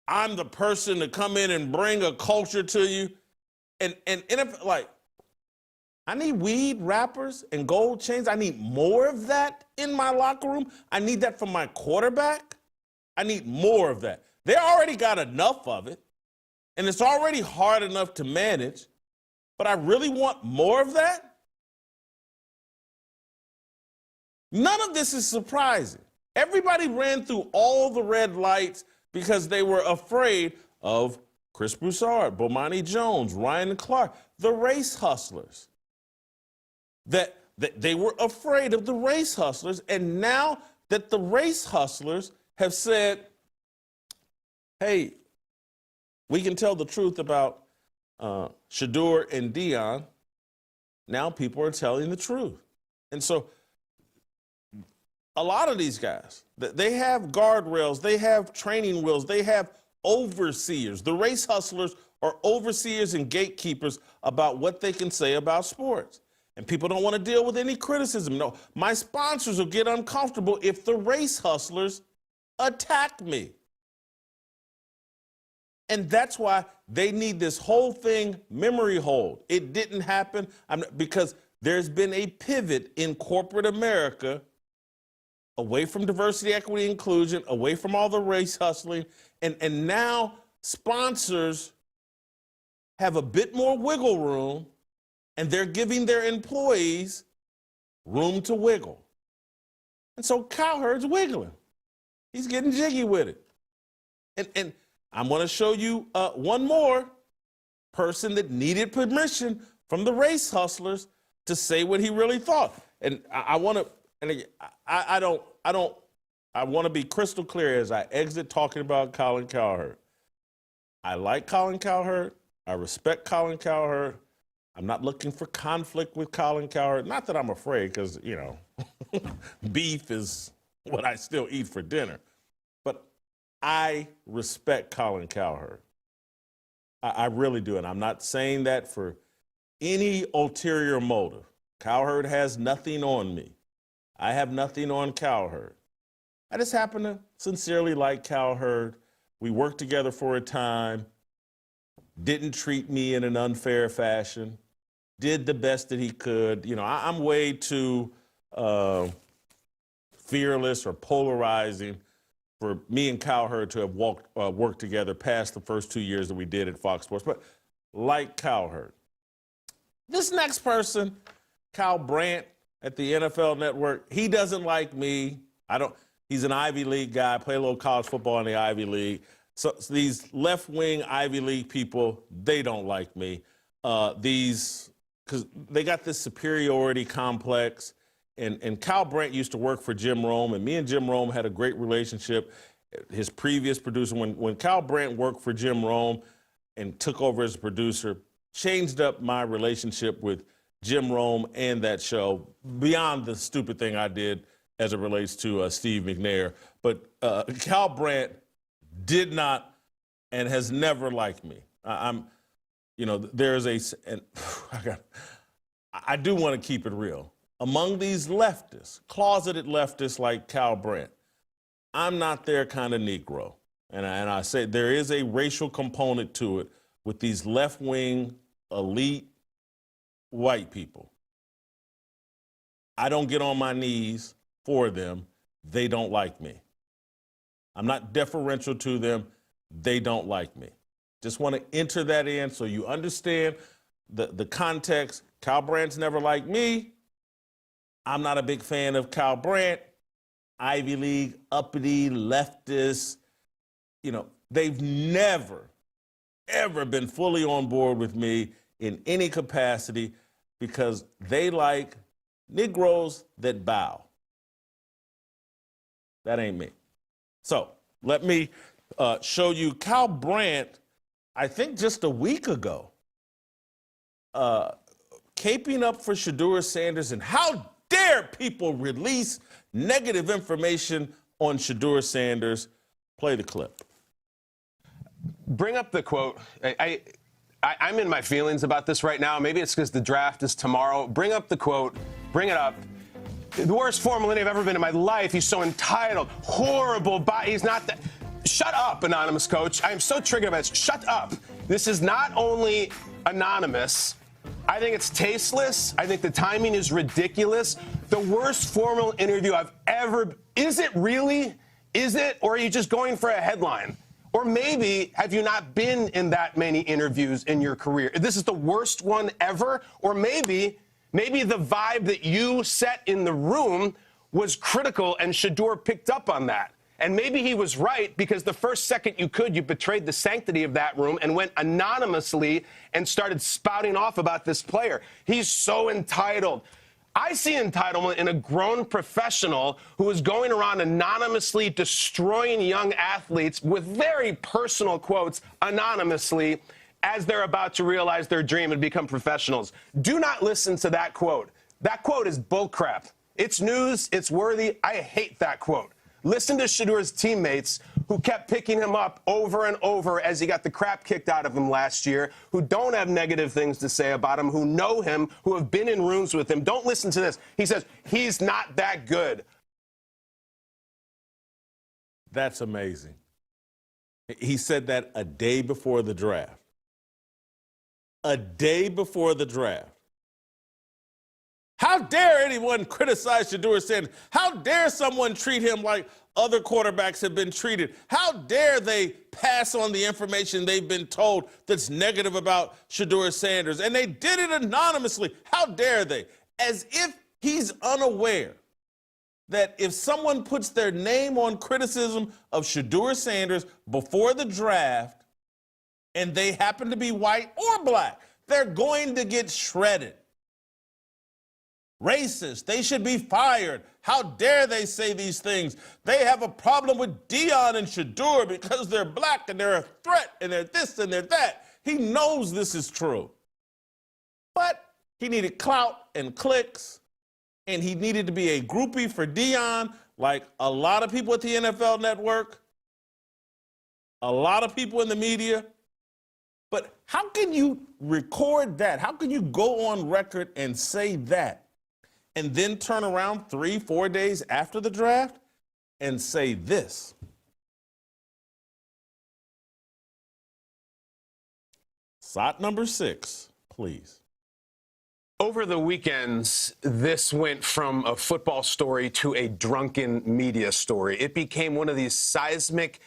I'm the person to come in and bring a culture to you. And NFL, like, I need weed wrappers and gold chains. I need more of that in my locker room. I need that from my quarterback. I need more of that. They already got enough of it, and it's already hard enough to manage, but I really want more of that? None of this is surprising. Everybody ran through all the red lights because they were afraid of Chris Broussard, Bomani Jones, Ryan Clark, the race hustlers. That they were afraid of the race hustlers, and now that the race hustlers have said, hey, we can tell the truth about Shedeur and Deion. Now people are telling the truth. And so a lot of these guys, they have guardrails, they have training wheels, they have overseers. The race hustlers are overseers and gatekeepers about what they can say about sports. And people don't want to deal with any criticism. No, my sponsors will get uncomfortable if the race hustlers attack me. And that's why they need this whole thing memory hold. It didn't happen because there's been a pivot in corporate America away from diversity, equity, inclusion, away from all the race hustling. And now sponsors have a bit more wiggle room, and they're giving their employees room to wiggle. And so Cowherd's wiggling. He's getting jiggy with it. And I'm going to show you one more person that needed permission from the race hustlers to say what he really thought. And I want to, and again, I want to be crystal clear as I exit talking about Colin Cowherd. I like Colin Cowherd. I respect Colin Cowherd. I'm not looking for conflict with Colin Cowherd. Not that I'm afraid, because, you know, beef is what I still eat for dinner. But I respect Colin Cowherd. I really do. And I'm not saying that for any ulterior motive. Cowherd has nothing on me. I have nothing on Cowherd. I just happen to sincerely like Cowherd. We worked together for a time, didn't treat me in an unfair fashion, did the best that he could. You know, I'm way too fearless or polarizing for me and Cowherd to have worked together past the first 2 years that we did at Fox Sports. But like Cowherd. This next person, Kyle Brandt at the NFL Network, he doesn't like me. He's an Ivy League guy, play a little college football in the Ivy League. So these left-wing Ivy League people, they don't like me. Because they got this superiority complex. And Kyle Brandt used to work for Jim Rome, and me and Jim Rome had a great relationship. His previous producer, when Kyle Brandt worked for Jim Rome and took over as a producer, changed up my relationship with Jim Rome and that show beyond the stupid thing I did as it relates to Steve McNair. But Kyle Brandt did not and has never liked me. There's I do want to keep it real. Among these leftists, closeted leftists like Kyle Brandt, I'm not their kind of Negro. And I say there is a racial component to it with these left-wing, elite white people. I don't get on my knees for them. They don't like me. I'm not deferential to them. They don't like me. Just want to enter that in so you understand the context. Kyle Brandt's never liked me. I'm not a big fan of Kyle Brandt. Ivy League, uppity, leftist. You know, they've never, ever been fully on board with me in any capacity because they like Negroes that bow. That ain't me. So let me show you Kyle Brandt, I think just a week ago, caping up for Shedeur Sanders. And how dare people release negative information on Shedeur Sanders? Play the clip. Bring up the quote. I'm in my feelings about this right now. Maybe it's because the draft is tomorrow. Bring up the quote. Bring it up. The worst Formula I've ever been in my life. He's so entitled. Horrible. He's not that. Shut up, anonymous coach. I am so triggered by this. Shut up. This is not only anonymous. I think it's tasteless. I think the timing is ridiculous. The worst formal interview I've ever. Is it really? Is it? Or are you just going for a headline? Or maybe have you not been in that many interviews in your career? This is the worst one ever. Or maybe the vibe that you set in the room was critical and Shedeur picked up on that. And maybe he was right because the first second you could, you betrayed the sanctity of that room and went anonymously and started spouting off about this player. He's so entitled. I see entitlement in a grown professional who is going around anonymously destroying young athletes with very personal quotes anonymously as they're about to realize their dream and become professionals. Do not listen to that quote. That quote is bullcrap. It's news. It's worthy. I hate that quote. Listen to Shedeur's teammates who kept picking him up over and over as he got the crap kicked out of him last year, who don't have negative things to say about him, who know him, who have been in rooms with him. Don't listen to this. He says, he's not that good. That's amazing. He said that a day before the draft. A day before the draft. How dare anyone criticize Shedeur Sanders? How dare someone treat him like other quarterbacks have been treated? How dare they pass on the information they've been told that's negative about Shedeur Sanders? And they did it anonymously. How dare they? As if he's unaware that if someone puts their name on criticism of Shedeur Sanders before the draft and they happen to be white or black, they're going to get shredded. Racist. They should be fired. How dare they say these things? They have a problem with Deion and Shedeur because they're black and they're a threat and they're this and they're that. He knows this is true. But he needed clout and clicks, and he needed to be a groupie for Deion, like a lot of people at the NFL Network, a lot of people in the media. But how can you record that? How can you go on record and say that? And then turn around 3-4 days after the draft and say this. Shot number 6, please. Over the weekends, this went from a football story to a drunken media story. It became one of these seismic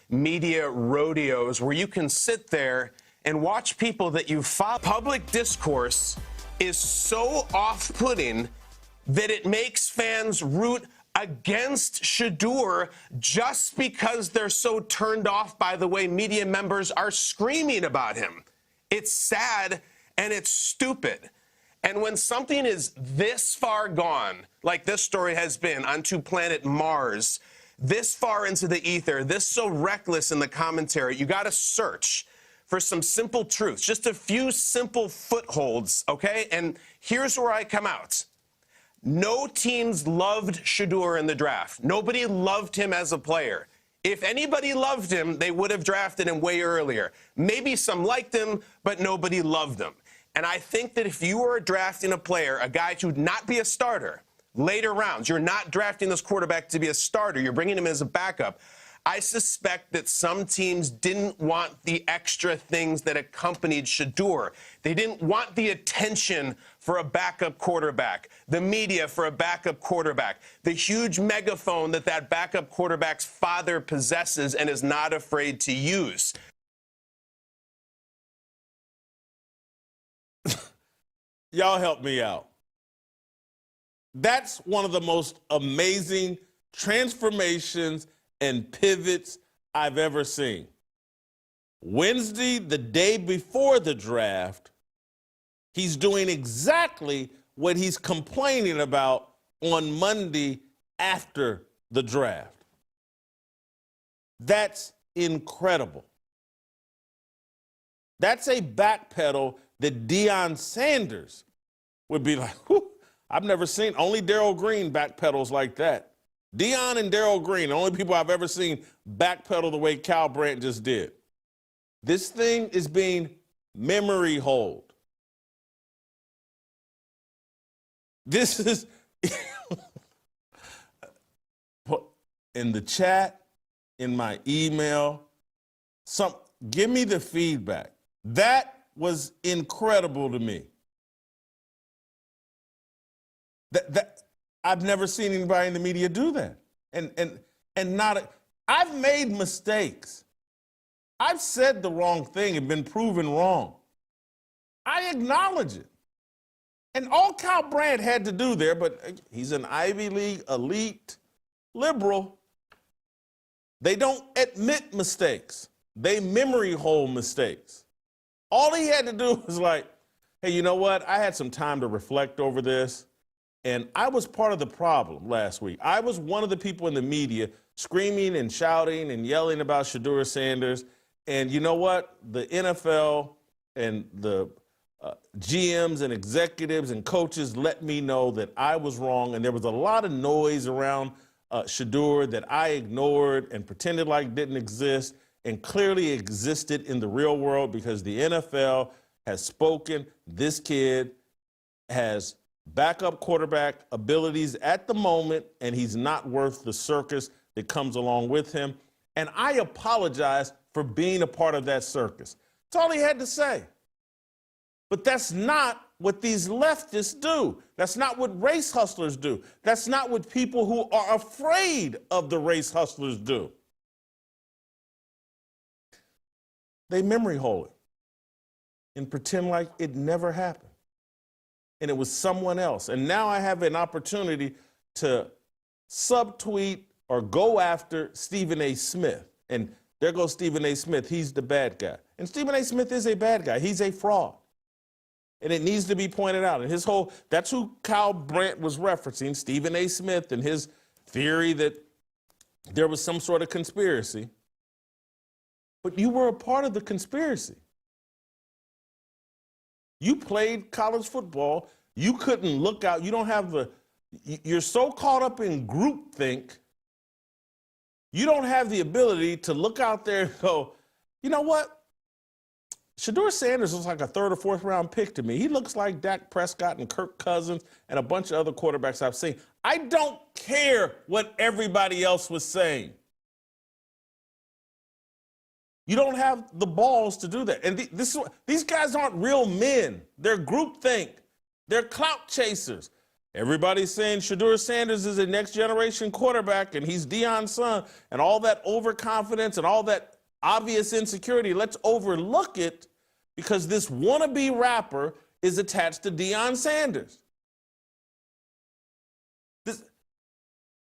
media rodeos where you can sit there and watch people that you follow. Public discourse is so off-putting that it makes fans root against Shedeur just because they're so turned off by the way media members are screaming about him. It's sad and it's stupid. And when something is this far gone, like this story has been onto planet Mars, this far into the ether, this so reckless in the commentary, you got to search for some simple truths, just a few simple footholds, okay? And here's where I come out. No teams loved Shedeur in the draft. Nobody loved him as a player. If anybody loved him, they would have drafted him way earlier. Maybe some liked him, but nobody loved him. And I think that if you were drafting a player, a guy who'd not be a starter, later rounds, you're not drafting this quarterback to be a starter, you're bringing him as a backup, I suspect that some teams didn't want the extra things that accompanied Shedeur. They didn't want the attention for a backup quarterback, the media for a backup quarterback, the huge megaphone that that backup quarterback's father possesses and is not afraid to use. Y'all help me out. That's one of the most amazing transformations and pivots I've ever seen. Wednesday, the day before the draft, he's doing exactly what he's complaining about on Monday after the draft. That's incredible. That's a backpedal that Deion Sanders would be like, whew, I've never seen, only Darryl Green backpedals like that. Deion and Darryl Green, the only people I've ever seen backpedal the way Cal Brandt just did. This thing is being memory holed. This is in the chat, in my email, give me the feedback. That was incredible to me. I've never seen anybody in the media do that. I've made mistakes. I've said the wrong thing and been proven wrong. I acknowledge it. And all Cal Brandt had to do there, but he's an Ivy League elite liberal. They don't admit mistakes. They memory hold mistakes. All he had to do was like, hey, you know what? I had some time to reflect over this. And I was part of the problem last week. I was one of the people in the media screaming and shouting and yelling about Shedeur Sanders. And you know what? The NFL and the GMs and executives and coaches let me know that I was wrong. And there was a lot of noise around Shedeur that I ignored and pretended like didn't exist, and clearly existed in the real world, because the NFL has spoken. This kid has backup quarterback abilities at the moment, and he's not worth the circus that comes along with him. And I apologize for being a part of that circus. That's all he had to say. But that's not what these leftists do. That's not what race hustlers do. That's not what people who are afraid of the race hustlers do. They memory hole it and pretend like it never happened and it was someone else. And now I have an opportunity to subtweet or go after Stephen A. Smith. And there goes Stephen A. Smith. He's the bad guy. And Stephen A. Smith is a bad guy. He's a fraud. And it needs to be pointed out. And that's who Kyle Brandt was referencing, Stephen A. Smith, and his theory that there was some sort of conspiracy. But you were a part of the conspiracy. You played college football. You couldn't look out. You don't have you're so caught up in groupthink, you don't have the ability to look out there and go, you know what? Shedeur Sanders looks like a third or fourth round pick to me. He looks like Dak Prescott and Kirk Cousins and a bunch of other quarterbacks I've seen. I don't care what everybody else was saying. You don't have the balls to do that. And these guys aren't real men. They're groupthink. They're clout chasers. Everybody's saying Shedeur Sanders is a next generation quarterback and he's Deion's son, and all that overconfidence and all that obvious insecurity. Let's overlook it because this wannabe rapper is attached to Deion Sanders.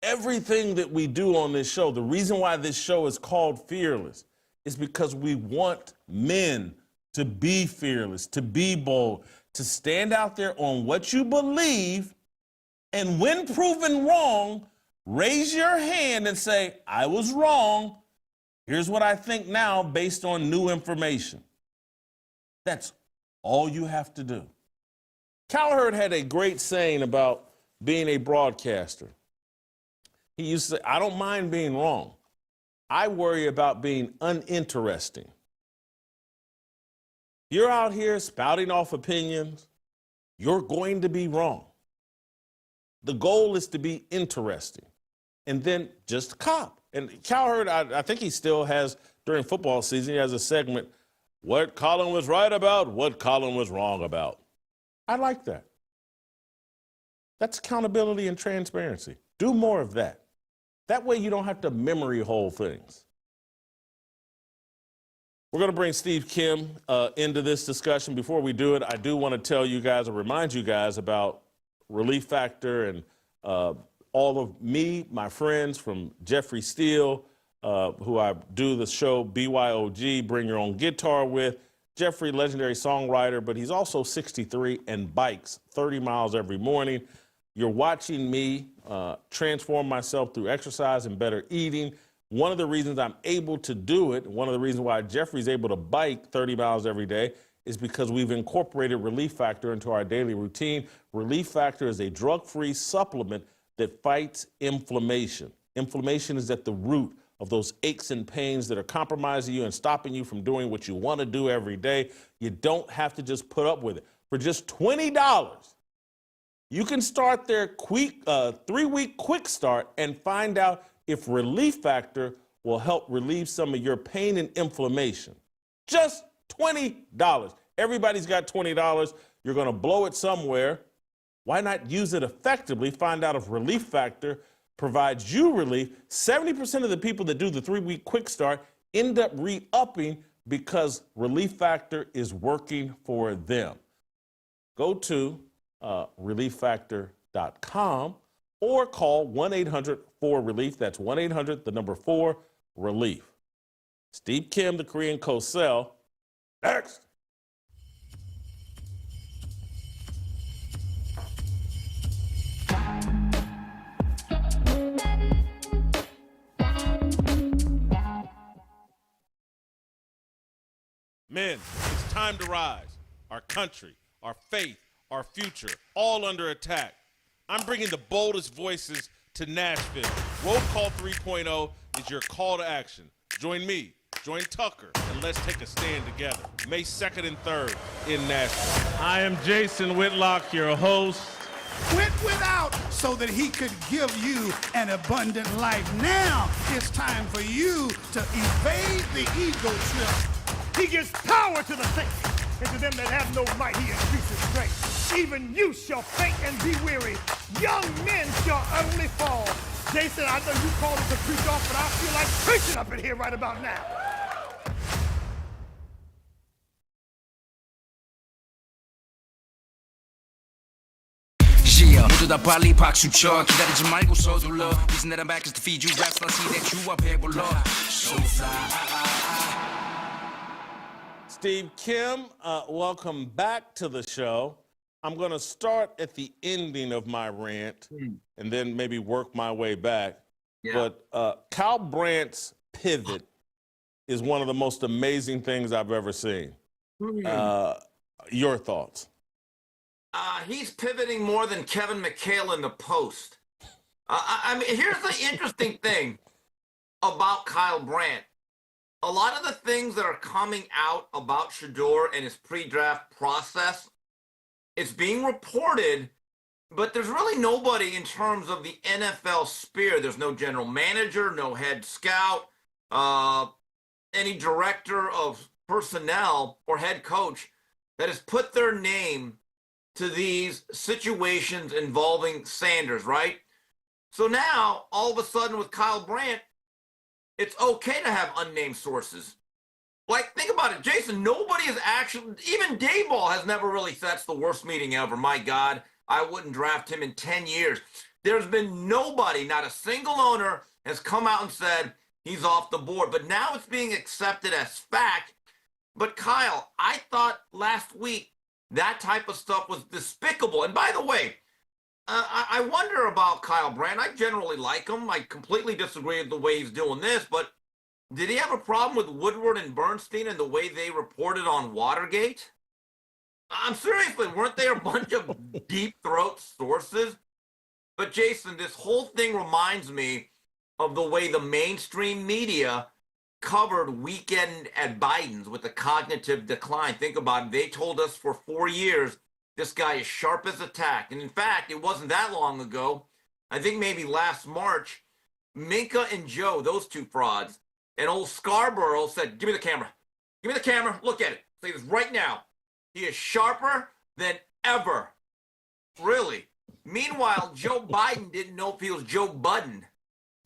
Everything that we do on this show, the reason why this show is called Fearless, is because we want men to be fearless, to be bold, to stand out there on what you believe, and when proven wrong, raise your hand and say, I was wrong. Here's what I think now based on new information. That's all you have to do. Cowherd had a great saying about being a broadcaster. He used to say, I don't mind being wrong. I worry about being uninteresting. You're out here spouting off opinions, you're going to be wrong. The goal is to be interesting and then just cop. And Cowherd, I think he still has, during football season, he has a segment, what Colin was right about, what Colin was wrong about. I like that. That's accountability and transparency. Do more of that. That way you don't have to memory hole things. We're going to bring Steve Kim into this discussion. Before we do it, I do want to tell you guys or remind you guys about Relief Factor and all of me, my friends from Jeffrey Steele, who I do the show BYOG, Bring Your Own Guitar with. Jeffrey, legendary songwriter, but he's also 63 and bikes 30 miles every morning. You're watching me transform myself through exercise and better eating. One of the reasons I'm able to do it, one of the reasons why Jeffrey's able to bike 30 miles every day, is because we've incorporated Relief Factor into our daily routine. Relief Factor is a drug-free supplement that fights inflammation. Inflammation is at the root of those aches and pains that are compromising you and stopping you from doing what you want to do every day. You don't have to just put up with it. For just $20, you can start their 3-week quick start and find out if Relief Factor will help relieve some of your pain and inflammation. Just $20. Everybody's got $20. You're going to blow it somewhere. Why not use it effectively? Find out if Relief Factor provides you relief. 70% of the people that do the 3-week quick start end up re-upping because Relief Factor is working for them. Go to relieffactor.com or call 1-800-4-RELIEF. That's 1-800-4-RELIEF. Steve Kim, the Korean Cosell. Next. Men, it's time to rise. Our country, our faith, our future, all under attack. I'm bringing the boldest voices to Nashville. Roll Call 3.0 is your call to action. Join me, join Tucker, and let's take a stand together. May 2nd and 3rd in Nashville. I am Jason Whitlock, your host. Went without so that he could give you an abundant life. Now it's time for you to evade the ego trip. He gives power to the faint, and to them that have no might he increases strength. Even you shall faint and be weary. Young men shall utterly fall. Jason, I know you called it to preach off, but I feel like preaching up in here right about now. 모두 다 빨리 박수 쳐 기다리지 말고 서둘러 Reason that I'm back is to feed you raps I see that you are 배불러 So fly Steve Kim, welcome back to the show. I'm going to start at the ending of my rant and then maybe work my way back. Yeah. But Kyle Brandt's pivot is one of the most amazing things I've ever seen. Your thoughts? He's pivoting more than Kevin McHale in the post. I mean, here's the interesting thing about Kyle Brandt. A lot of the things that are coming out about Shedeur and his pre-draft process, it's being reported, but there's really nobody in terms of the NFL sphere. There's no general manager, no head scout, any director of personnel or head coach that has put their name to these situations involving Sanders, right? So now, all of a sudden with Kyle Brandt, it's okay to have unnamed sources. Like, think about it, Jason, nobody is actually, even Dayball has never really said it's the worst meeting ever. My God, I wouldn't draft him in 10 years. There's been nobody, not a single owner has come out and said he's off the board. But now it's being accepted as fact. But Kyle, I thought last week that type of stuff was despicable. And by the way, I wonder about Kyle Brandt. I generally like him. I completely disagree with the way he's doing this, but did he have a problem with Woodward and Bernstein and the way they reported on Watergate? I'm seriously, weren't they a bunch of deep throat sources? But Jason, this whole thing reminds me of the way the mainstream media covered weekend at Biden's with the cognitive decline. Think about it. They told us for 4 years, this guy is sharp as a tack. And in fact, it wasn't that long ago. I think maybe last March, Minka and Joe, those two frauds, and old Scarborough said, give me the camera. Give me the camera. Look at it. Say this right now. He is sharper than ever. Really. Meanwhile, Joe Biden didn't know if he was Joe Budden.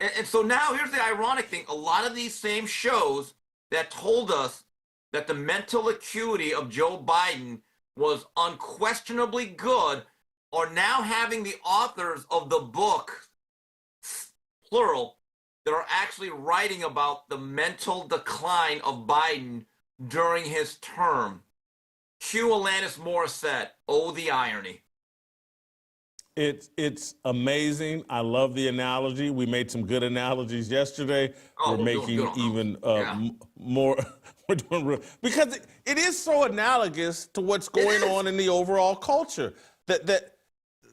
And so now here's the ironic thing. A lot of these same shows that told us that the mental acuity of Joe Biden was unquestionably good are now having the authors of the book, plural, that are actually writing about the mental decline of Biden during his term. Cue Alanis Morissette. Oh, the irony. It's amazing. I love the analogy. We made some good analogies yesterday. We're making even more. We're doing real, because it is so analogous to what's going on in the overall culture. That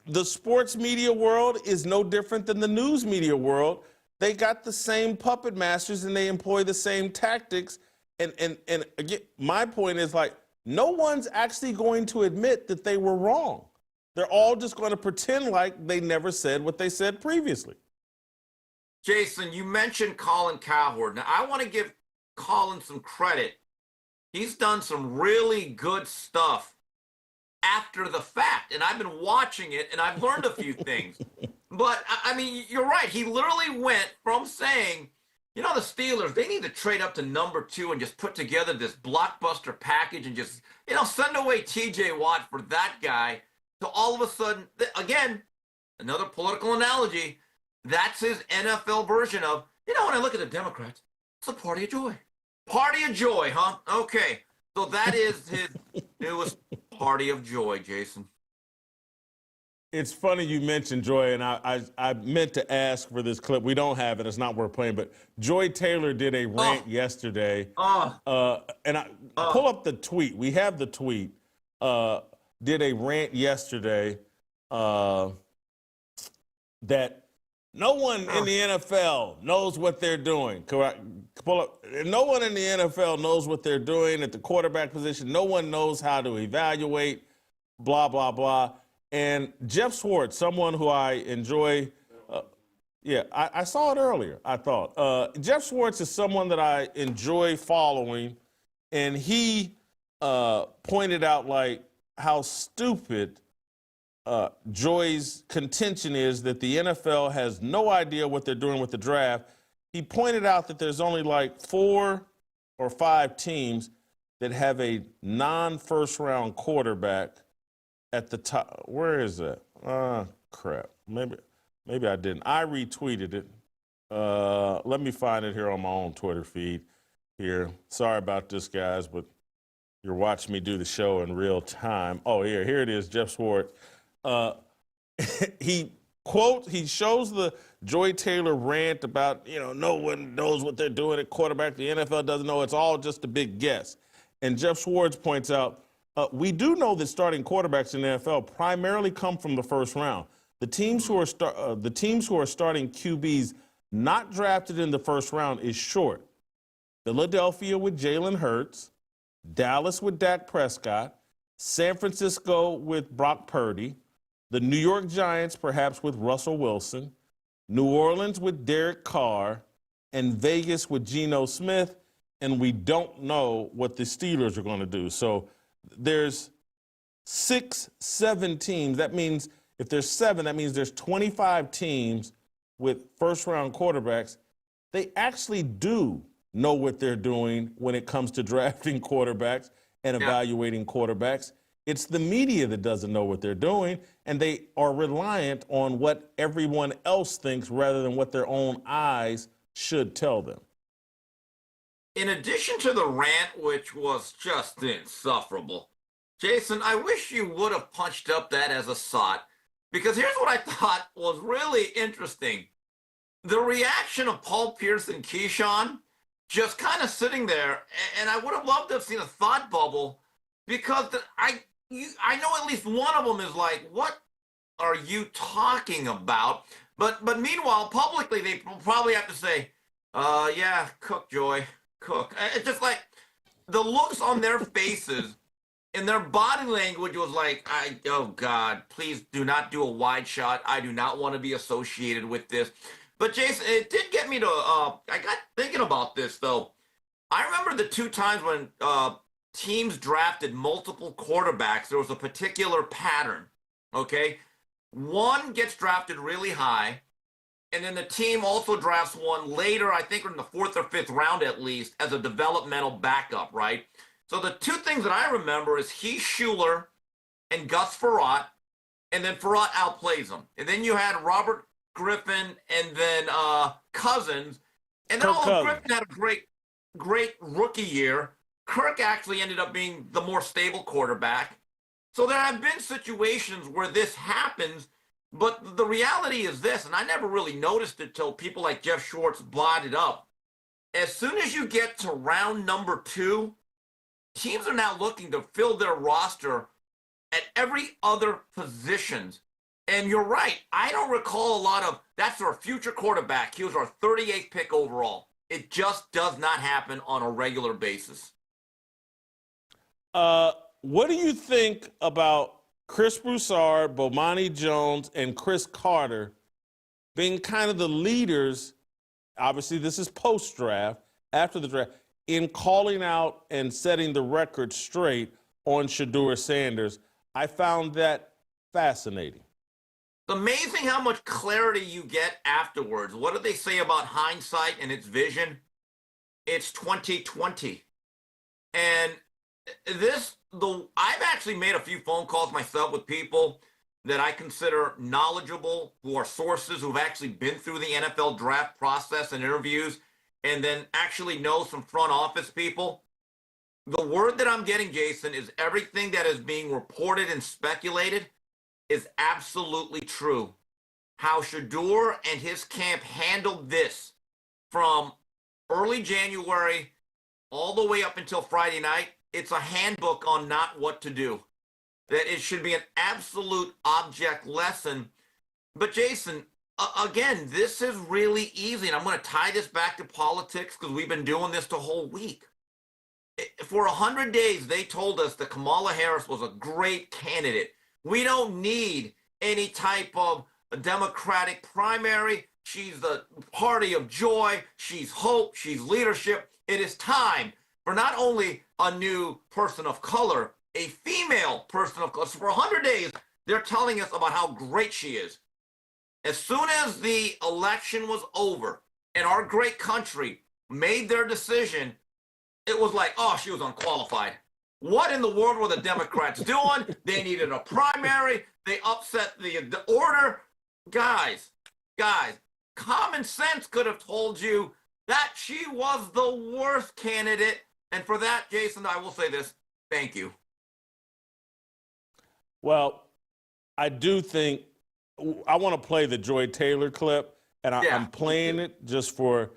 the sports media world is no different than the news media world. They got the same puppet masters and they employ the same tactics. And again, my point is like, no one's actually going to admit that they were wrong. They're all just going to pretend like they never said what they said previously. Jason, you mentioned Colin Cowherd. Now, I want to give Colin some credit. He's done some really good stuff after the fact, and I've been watching it, and I've learned a few things. But, I mean, you're right. He literally went from saying, you know, the Steelers, they need to trade up to number 2 and just put together this blockbuster package and just, you know, send away T.J. Watt for that guy. So all of a sudden, again, another political analogy, that's his NFL version of, you know, when I look at the Democrats, it's a party of joy. Party of joy, huh? Okay. So that is his newest party of joy, Jason. It's funny you mentioned Joy, and I meant to ask for this clip. We don't have it. It's not worth playing. But Joy Taylor did a rant yesterday. Pull up the tweet. We have the tweet. Did a rant yesterday that no one in the NFL knows what they're doing. Correct? Pull up. No one in the NFL knows what they're doing at the quarterback position. No one knows how to evaluate, blah, blah, blah. And Jeff Schwartz, someone who I enjoy, I saw it earlier, I thought. Jeff Schwartz is someone that I enjoy following, and he pointed out, like, how stupid Joy's contention is that the NFL has no idea what they're doing with the draft. He pointed out that there's only like 4 or 5 teams that have a non-first-round quarterback at the top. Where is that? Crap. Maybe I didn't. I retweeted it. Let me find it here on my own Twitter feed here. Sorry about this, guys, but you're watching me do the show in real time. Oh, here it is, Jeff Schwartz. He shows the Joy Taylor rant about, no one knows what they're doing at quarterback. The NFL doesn't know. It's all just a big guess. And Jeff Schwartz points out, we do know that starting quarterbacks in the NFL primarily come from the first round. The teams who are starting QBs not drafted in the first round is short. Philadelphia with Jalen Hurts, Dallas with Dak Prescott, San Francisco with Brock Purdy, the New York Giants perhaps with Russell Wilson, New Orleans with Derek Carr, and Vegas with Geno Smith, and we don't know what the Steelers are going to do. So there's 6, 7 teams. That means if there's 7, that means there's 25 teams with first-round quarterbacks. They actually do know what they're doing when it comes to drafting quarterbacks and evaluating quarterbacks. It's the media that doesn't know what they're doing, and they are reliant on what everyone else thinks rather than what their own eyes should tell them. In addition to the rant, which was just insufferable, Jason, I wish you would have punched up that as a sot, because here's what I thought was really interesting. The reaction of Paul Pierce and Keyshawn just kind of sitting there, and I would have loved to have seen a thought bubble, because I know at least one of them is like, what are you talking about? But meanwhile, publicly, they probably have to say, yeah, cook, Joy. Cook. It's just like the looks on their faces and their body language was like, oh God, please do not do a wide shot. I do not want to be associated with this. But Jason, it did get me to, I got thinking about this though. I remember the 2 times when teams drafted multiple quarterbacks, there was a particular pattern, okay? One gets drafted really high, and then the team also drafts one later, I think in the 4th or 5th round at least, as a developmental backup, right? So the 2 things that I remember is Heath Schuler and Gus Frerotte, and then Frerotte outplays them. And then you had Robert Griffin and then Cousins, and then although Griffin had a great rookie year, Kirk actually ended up being the more stable quarterback. So there have been situations where this happens, but the reality is this, and I never really noticed it till people like Jeff Schwartz brought it up. As soon as you get to round number 2, teams are now looking to fill their roster at every other positions. And you're right, I don't recall a lot of, that's our future quarterback. He was our 38th pick overall. It just does not happen on a regular basis. What do you think about Chris Broussard, Bomani Jones, and Chris Carter being kind of the leaders? Obviously, this is post-draft, after the draft, in calling out and setting the record straight on Shedeur Sanders. I found that fascinating. It's amazing how much clarity you get afterwards. What do they say about hindsight and its vision? It's 2020. And I've actually made a few phone calls myself with people that I consider knowledgeable, who are sources who've actually been through the NFL draft process and interviews, and then actually know some front office people. The word that I'm getting, Jason, is everything that is being reported and speculated is absolutely true. How Shedeur and his camp handled this from early January all the way up until Friday night, it's a handbook on not what to do. That it should be an absolute object lesson. But Jason, again, this is really easy, and I'm going to tie this back to politics because we've been doing this the whole week. For 100 days, they told us that Kamala Harris was a great candidate. We don't need any type of a Democratic primary. She's the party of joy. She's hope. She's leadership. It is time for not only a new person of color, a female person of color. So for 100 days, they're telling us about how great she is. As soon as the election was over and our great country made their decision, it was like, oh, she was unqualified. What in the world were the Democrats doing? They needed a primary. They upset the order. Guys, common sense could have told you that she was the worst candidate. And for that, Jason, I will say this. Thank you. Well, I do think I want to play the Joy Taylor clip, and I'm playing it just for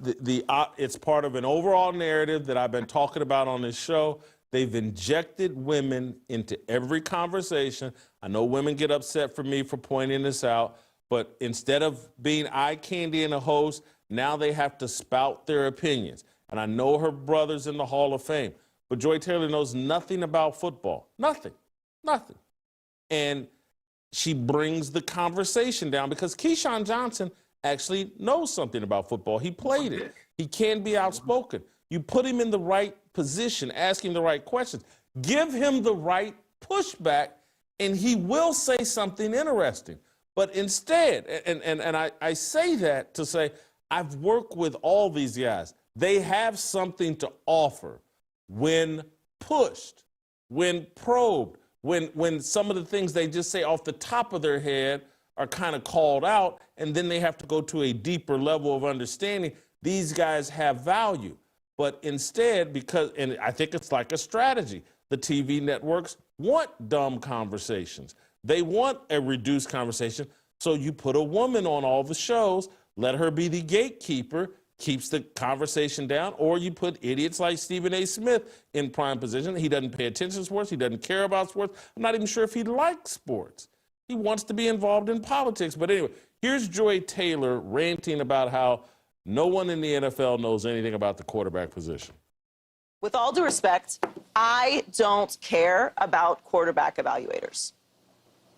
it's part of an overall narrative that I've been talking about on this show. They've injected women into every conversation. I know women get upset for me for pointing this out, but instead of being eye candy and a host, now they have to spout their opinions. And I know her brother's in the Hall of Fame, but Joy Taylor knows nothing about football. Nothing. And she brings the conversation down because Keyshawn Johnson actually knows something about football. He played it. He can be outspoken. You put him in the right position, ask him the right questions, give him the right pushback, and he will say something interesting. But instead, and I say that to say, I've worked with all these guys. They have something to offer when pushed, when probed, when some of the things they just say off the top of their head are kind of called out, and then they have to go to a deeper level of understanding. These guys have value. But instead, and I think it's like a strategy, the TV networks want dumb conversations. They want a reduced conversation. So you put a woman on all the shows, let her be the gatekeeper, keeps the conversation down, or you put idiots like Stephen A. Smith in prime position. He doesn't pay attention to sports. He doesn't care about sports. I'm not even sure if he likes sports. He wants to be involved in politics. But anyway, here's Joy Taylor ranting about how no one in the NFL knows anything about the quarterback position. With all due respect, I don't care about quarterback evaluators.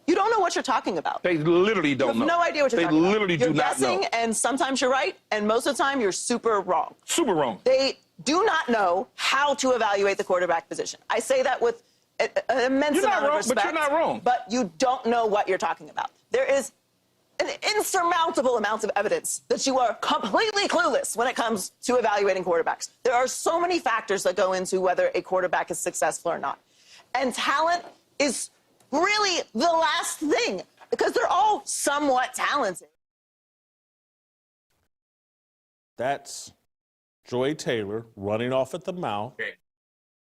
You don't know what you're talking about. They literally don't know. You have no idea what you're talking about. They literally do not know. You're guessing, and sometimes you're right, and most of the time you're super wrong. Super wrong. They do not know how to evaluate the quarterback position. I say that with an immense amount of respect. But you're not wrong. But you don't know what you're talking about. There is an insurmountable amount of evidence that you are completely clueless when it comes to evaluating quarterbacks. There are so many factors that go into whether a quarterback is successful or not. And talent is really the last thing, because they're all somewhat talented. That's Joy Taylor running off at the mouth. Okay.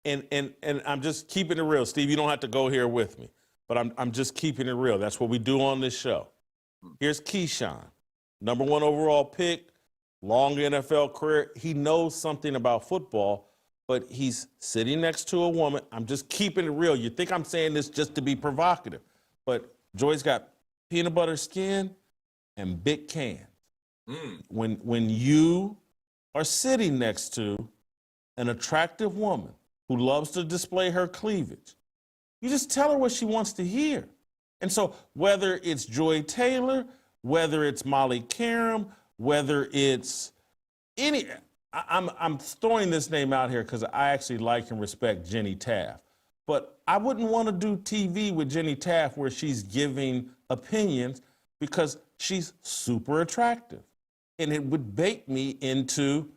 And I'm just keeping it real. Steve, you don't have to go here with me, but I'm just keeping it real. That's what we do on this show. Here's Keyshawn, #1 overall pick, long NFL career. He knows something about football, but he's sitting next to a woman. I'm just keeping it real. You think I'm saying this just to be provocative, but Joy's got peanut butter skin and big cans. When you are sitting next to an attractive woman who loves to display her cleavage, you just tell her what she wants to hear. And so whether it's Joy Taylor, whether it's Molly Karam, whether it's any, I'm throwing this name out here because I actually like and respect Jenny Taft. But I wouldn't want to do TV with Jenny Taft where she's giving opinions because she's super attractive. And it would bait me into,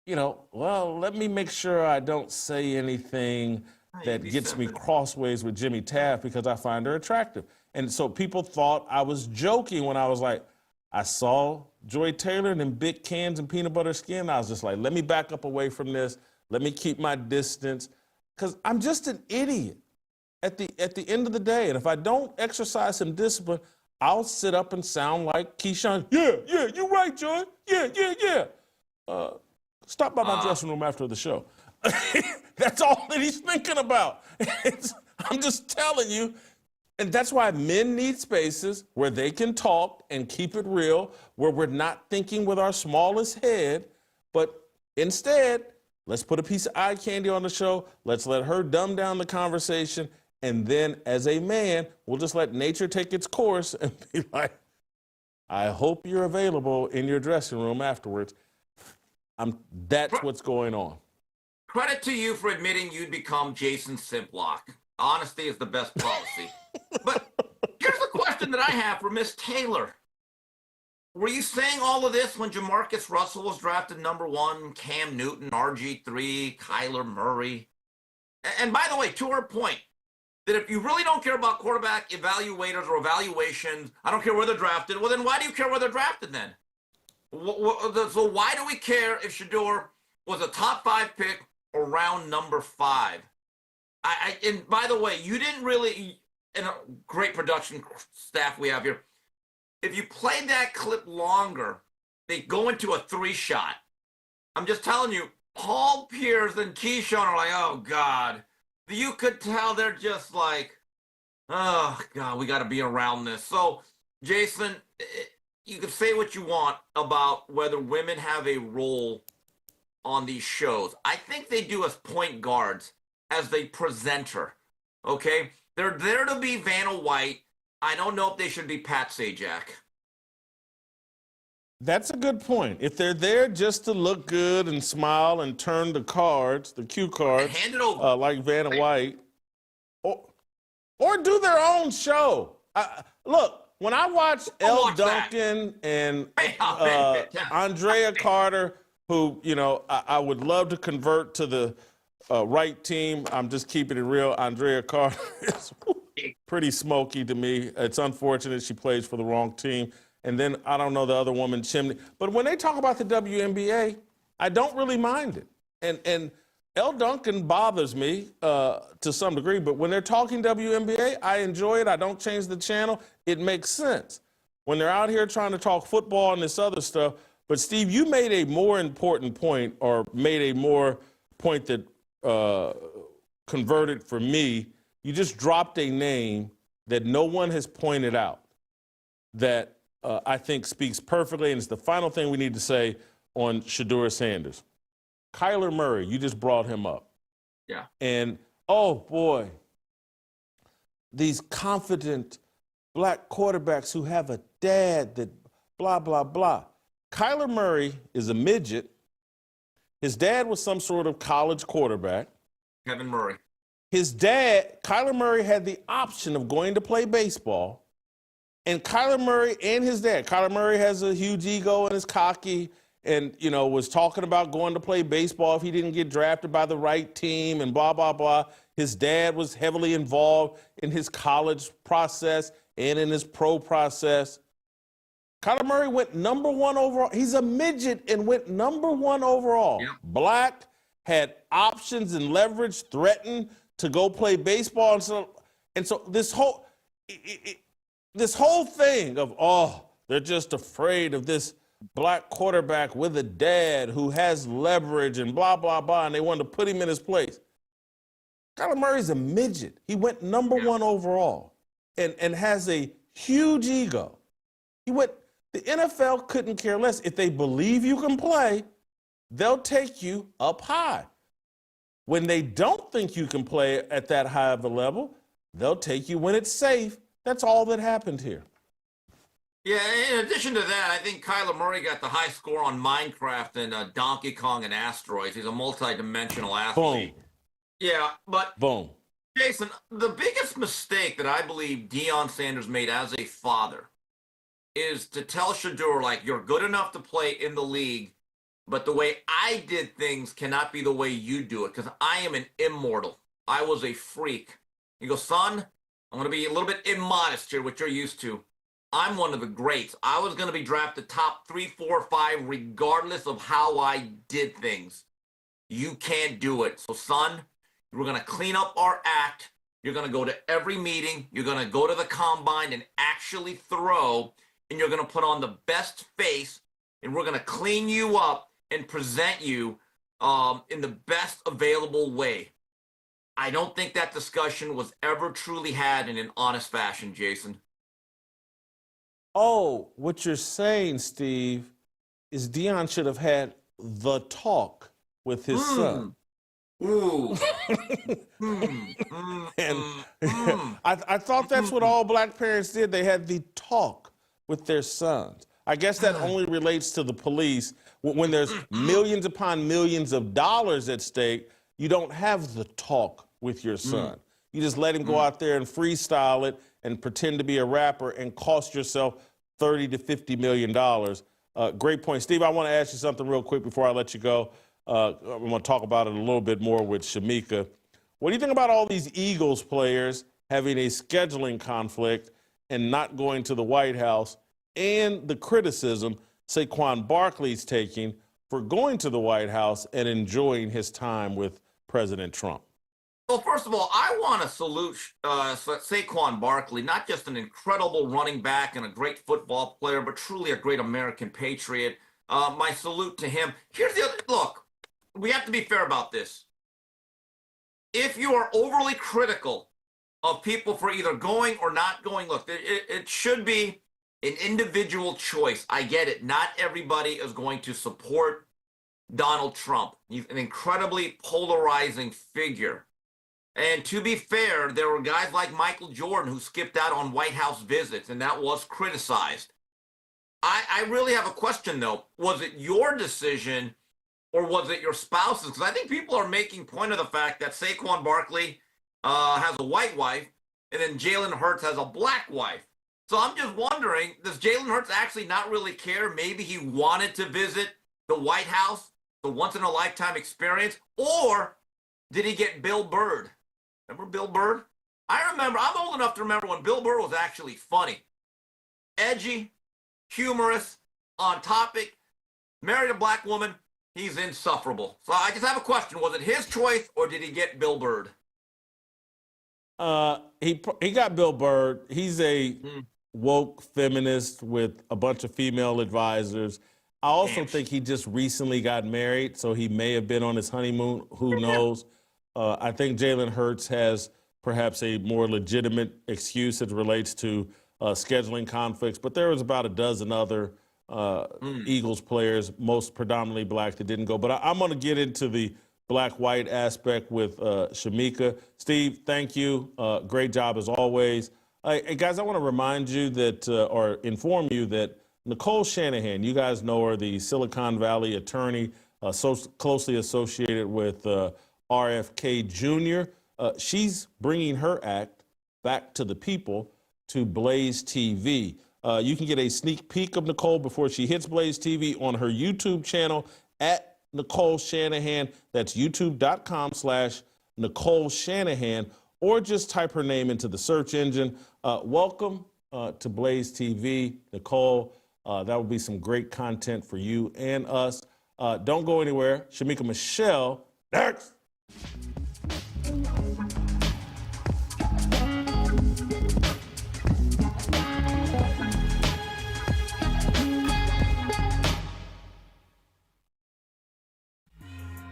well, let me make sure I don't say anything that gets me crossways with Jimmy Taft because I find her attractive. And so people thought I was joking when I was like, I saw Joy Taylor and them big cans and peanut butter skin. I was just like, let me back up away from this. Let me keep my distance because I'm just an idiot. at the end of the day. And if I don't exercise some discipline, I'll sit up and sound like Keyshawn. Yeah, you're right, John. Yeah. Stop by my dressing room after the show. That's all that he's thinking about. I'm just telling you. And that's why men need spaces where they can talk and keep it real, where we're not thinking with our smallest head, but instead, let's put a piece of eye candy on the show. Let's let her dumb down the conversation. And then as a man, we'll just let nature take its course and be like, I hope you're available in your dressing room afterwards. That's what's going on. Credit to you for admitting you'd become Jason Simplock. Honesty is the best policy. But here's the question that I have for Miss Taylor. Were you saying all of this when Jamarcus Russell was drafted #1, Cam Newton, RG3, Kyler Murray? And by the way, to her point, that if you really don't care about quarterback evaluators or evaluations, I don't care where they're drafted, well, then why do you care where they're drafted then? So why do we care if Shedeur was a top 5 pick or round number 5? And by the way, you didn't really, and a great production staff we have here, if you played that clip longer, they go into a 3-shot. I'm just telling you, Paul Pierce and Keyshawn are like, oh, God. You could tell they're just like, oh, God, we got to be around this. So, Jason, you can say what you want about whether women have a role on these shows. I think they do as point guards, as the presenter, okay? They're there to be Vanna White. I don't know if they should be Pat Sajak. That's a good point. If they're there just to look good and smile and turn the cards, the cue cards, hand it over. Like Vanna White, or do their own show. Look, when I watch Elle Duncan and Andrea Carter, who, I would love to convert to the right team. I'm just keeping it real. Andrea Carter is pretty smoky to me. It's unfortunate she plays for the wrong team. And then I don't know the other woman, Chimney. But when they talk about the WNBA, I don't really mind it. And Elle Duncan bothers me to some degree. But when they're talking WNBA, I enjoy it. I don't change the channel. It makes sense. When they're out here trying to talk football and this other stuff. But, Steve, you made a more important point, or made a more point that converted for me. You just dropped a name that no one has pointed out that I think speaks perfectly, and it's the final thing we need to say on Shedeur Sanders. Kyler Murray, you just brought him up. Yeah. And, oh, boy, these confident black quarterbacks who have a dad that blah, blah, blah. Kyler Murray is a midget. His dad was some sort of college quarterback. Kevin Murray. His dad, Kyler Murray, had the option of going to play baseball. And Kyler Murray and his dad, Kyler Murray has a huge ego and is cocky and, was talking about going to play baseball if he didn't get drafted by the right team and blah, blah, blah. His dad was heavily involved in his college process and in his pro process. Kyler Murray went #1 overall. He's a midget and went #1 overall. Yeah. Black, had options and leverage, threatened to go play baseball. And so this whole thing of, they're just afraid of this black quarterback with a dad who has leverage and blah, blah, blah, and they wanted to put him in his place. Kyler Murray's a midget. He went #1 overall and has a huge ego. The NFL couldn't care less. If they believe you can play, they'll take you up high. When they don't think you can play at that high of a level, they'll take you when it's safe. That's all that happened here. Yeah, in addition to that, I think Kyler Murray got the high score on Minecraft and Donkey Kong and Asteroids. He's a multi-dimensional athlete. Boom. Yeah, but Boom. Jason, the biggest mistake that I believe Deion Sanders made as a father is to tell Shedeur, you're good enough to play in the league, but the way I did things cannot be the way you do it, because I am an immortal. I was a freak. He goes, son, I'm going to be a little bit immodest here, which you're used to. I'm one of the greats. I was going to be drafted top 3, 4, 5, regardless of how I did things. You can't do it. So, son, we're going to clean up our act. You're going to go to every meeting. You're going to go to the combine and actually throw, and you're going to put on the best face, and we're going to clean you up and present you in the best available way. I don't think that discussion was ever truly had in an honest fashion, Jason. Oh, what you're saying, Steve, is Deion should have had the talk with his son. Ooh. I thought that's what all black parents did. They had the talk with their sons. I guess that only relates to the police. When there's millions upon millions of dollars at stake, you don't have the talk with your son. You just let him go out there and freestyle it and pretend to be a rapper and cost yourself $30 to $50 million. Great point. Steve, I want to ask you something real quick before I let you go. I'm going to talk about it a little bit more with Shemeka. What do you think about all these Eagles players having a scheduling conflict and not going to the White House, and the criticism Saquon Barkley's taking for going to the White House and enjoying his time with President Trump? Well, first of all, I want to salute Saquon Barkley, not just an incredible running back and a great football player, but truly a great American patriot. My salute to him. Here's the other, look, we have to be fair about this. If you are overly critical of people for either going or not going, look, it should be an individual choice. I get it. Not everybody is going to support Donald Trump. He's an incredibly polarizing figure. And to be fair, there were guys like Michael Jordan who skipped out on White House visits, and that was criticized. I really have a question, though. Was it your decision or was it your spouse's? Because I think people are making point of the fact that Saquon Barkley has a white wife and then Jalen Hurts has a black wife. So I'm just wondering, does Jalen Hurts actually not really care? Maybe he wanted to visit the White House, the once-in-a-lifetime experience, or did he get Bill Bird? Remember Bill Bird? I'm old enough to remember when Bill Bird was actually funny. Edgy, humorous, on topic, married a black woman, he's insufferable. So I just have a question. Was it his choice or did he get Bill Bird? He got Bill Bird. He's a woke feminist with a bunch of female advisors. I also think he just recently got married, so he may have been on his honeymoon. Who knows? I think Jalen Hurts has perhaps a more legitimate excuse as it relates to scheduling conflicts, but there was about a dozen other Eagles players, most predominantly black, that didn't go. But I'm going to get into the black-white aspect with Shemeka. Steve, thank you. Great job as always. Hey, guys, I want to remind you that, or inform you that Nicole Shanahan, you guys know her, the Silicon Valley attorney, so closely associated with RFK Jr. She's bringing her act back to the people to Blaze TV. You can get a sneak peek of Nicole before she hits Blaze TV on her YouTube channel at Nicole Shanahan. That's youtube.com/Nicole Shanahan, or just type her name into the search engine. Welcome to Blaze TV, Nicole. That will be some great content for you and us. Don't go anywhere. Shemeka Michelle, next.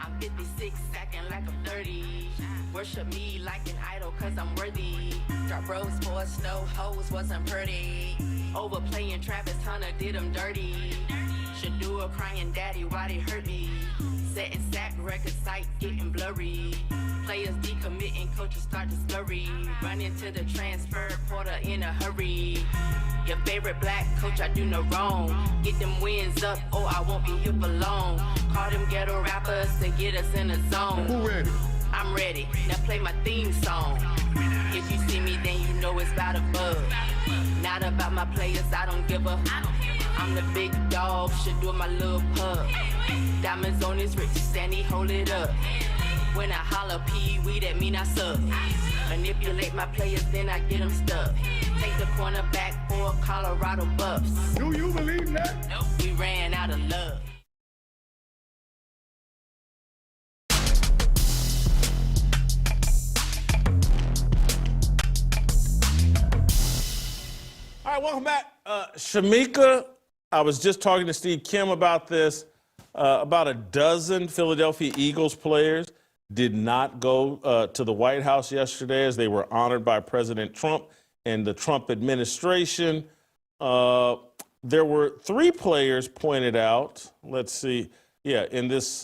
I'm 56, acting like I'm 30. Worship me like an idol, cause I'm worthy. Drop rose for snow, hoes wasn't pretty. Overplaying Travis Hunter did him dirty. Shedeur crying daddy, why they hurt me? Setting sack record sight getting blurry. Players decommitting, coaches start to scurry. Run into the transfer portal in a hurry. Your favorite black coach, I do no wrong. Get them wins up, or I won't be here for long. Call them ghetto rappers to get us in the zone. Who ready? I'm ready. Now play my theme song. If you see me, then you know it's about a bug. Not about my players, I don't give a. I'm the big dog, Shedeur my little pug. Diamonds on his wrist, Sandy hold it up. When I holler Pee-wee, that mean I suck. Manipulate my players, then I get them stuck. Take the cornerback for Colorado Buffs. Do you believe that? Nope. We ran out of love. All right, welcome back. Shemeka, I was just talking to Steve Kim about this. About a dozen Philadelphia Eagles players did not go to the White House yesterday as they were honored by President Trump and the Trump administration. There were 3 players pointed out. Let's see. Yeah, in this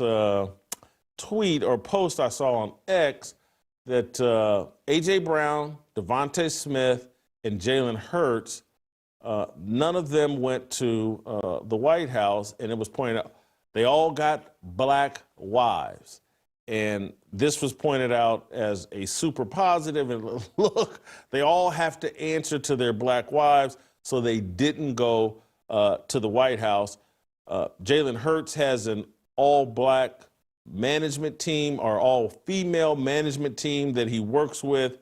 tweet or post I saw on X that A.J. Brown, DeVonta Smith, and Jalen Hurts, none of them went to the White House, and it was pointed out they all got black wives. And this was pointed out as a super positive. And look, they all have to answer to their black wives, so they didn't go to the White House. Jalen Hurts has an all-black management team or all-female management team that he works with.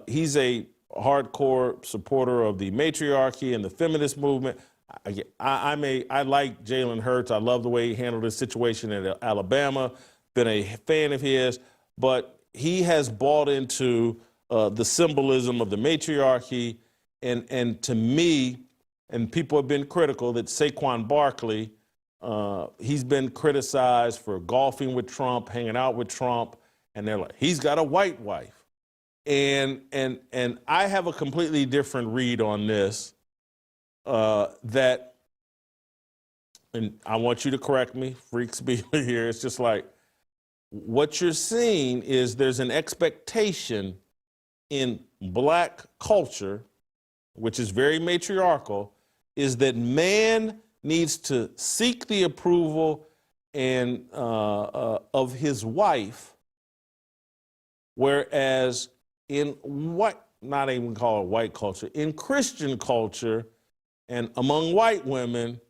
He's a hardcore supporter of the matriarchy and the feminist movement. I like Jalen Hurts. I love the way he handled his situation at Alabama. Been a fan of his, but he has bought into the symbolism of the matriarchy. And to me, and people have been critical that Saquon Barkley, he's been criticized for golfing with Trump, hanging out with Trump, and they're like, he's got a white wife. And I have a completely different read on this, that, and I want you to correct me, freaks be here, it's just like, what you're seeing is there's an expectation in black culture, which is very matriarchal, is that man needs to seek the approval and of his wife, whereas in not even call it white culture, in Christian culture and among white women,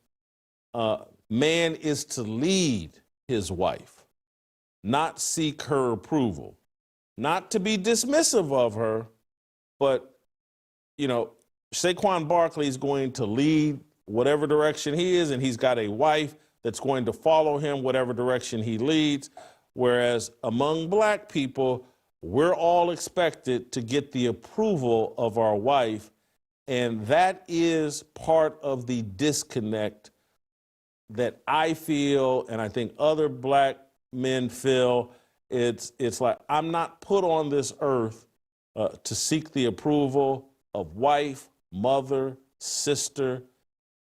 man is to lead his wife, not seek her approval, not to be dismissive of her, but, you know, Saquon Barkley is going to lead whatever direction he is, and he's got a wife that's going to follow him whatever direction he leads, whereas among black people, we're all expected to get the approval of our wife, and that is part of the disconnect that I feel, and I think other black men feel. It's like, I'm not put on this earth to seek the approval of wife, mother, sister,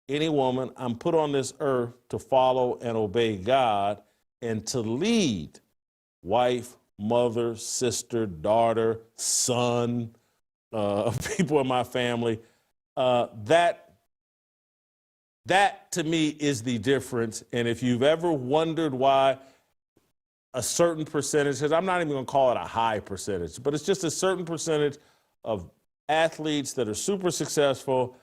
any woman. I'm put on this earth to follow and obey God and to lead wife, mother, sister, daughter, son, people in my family. That to me is the difference. And if you've ever wondered why a certain percentage, I'm not even going to call it a high percentage, but it's just a certain percentage of athletes that are super successful,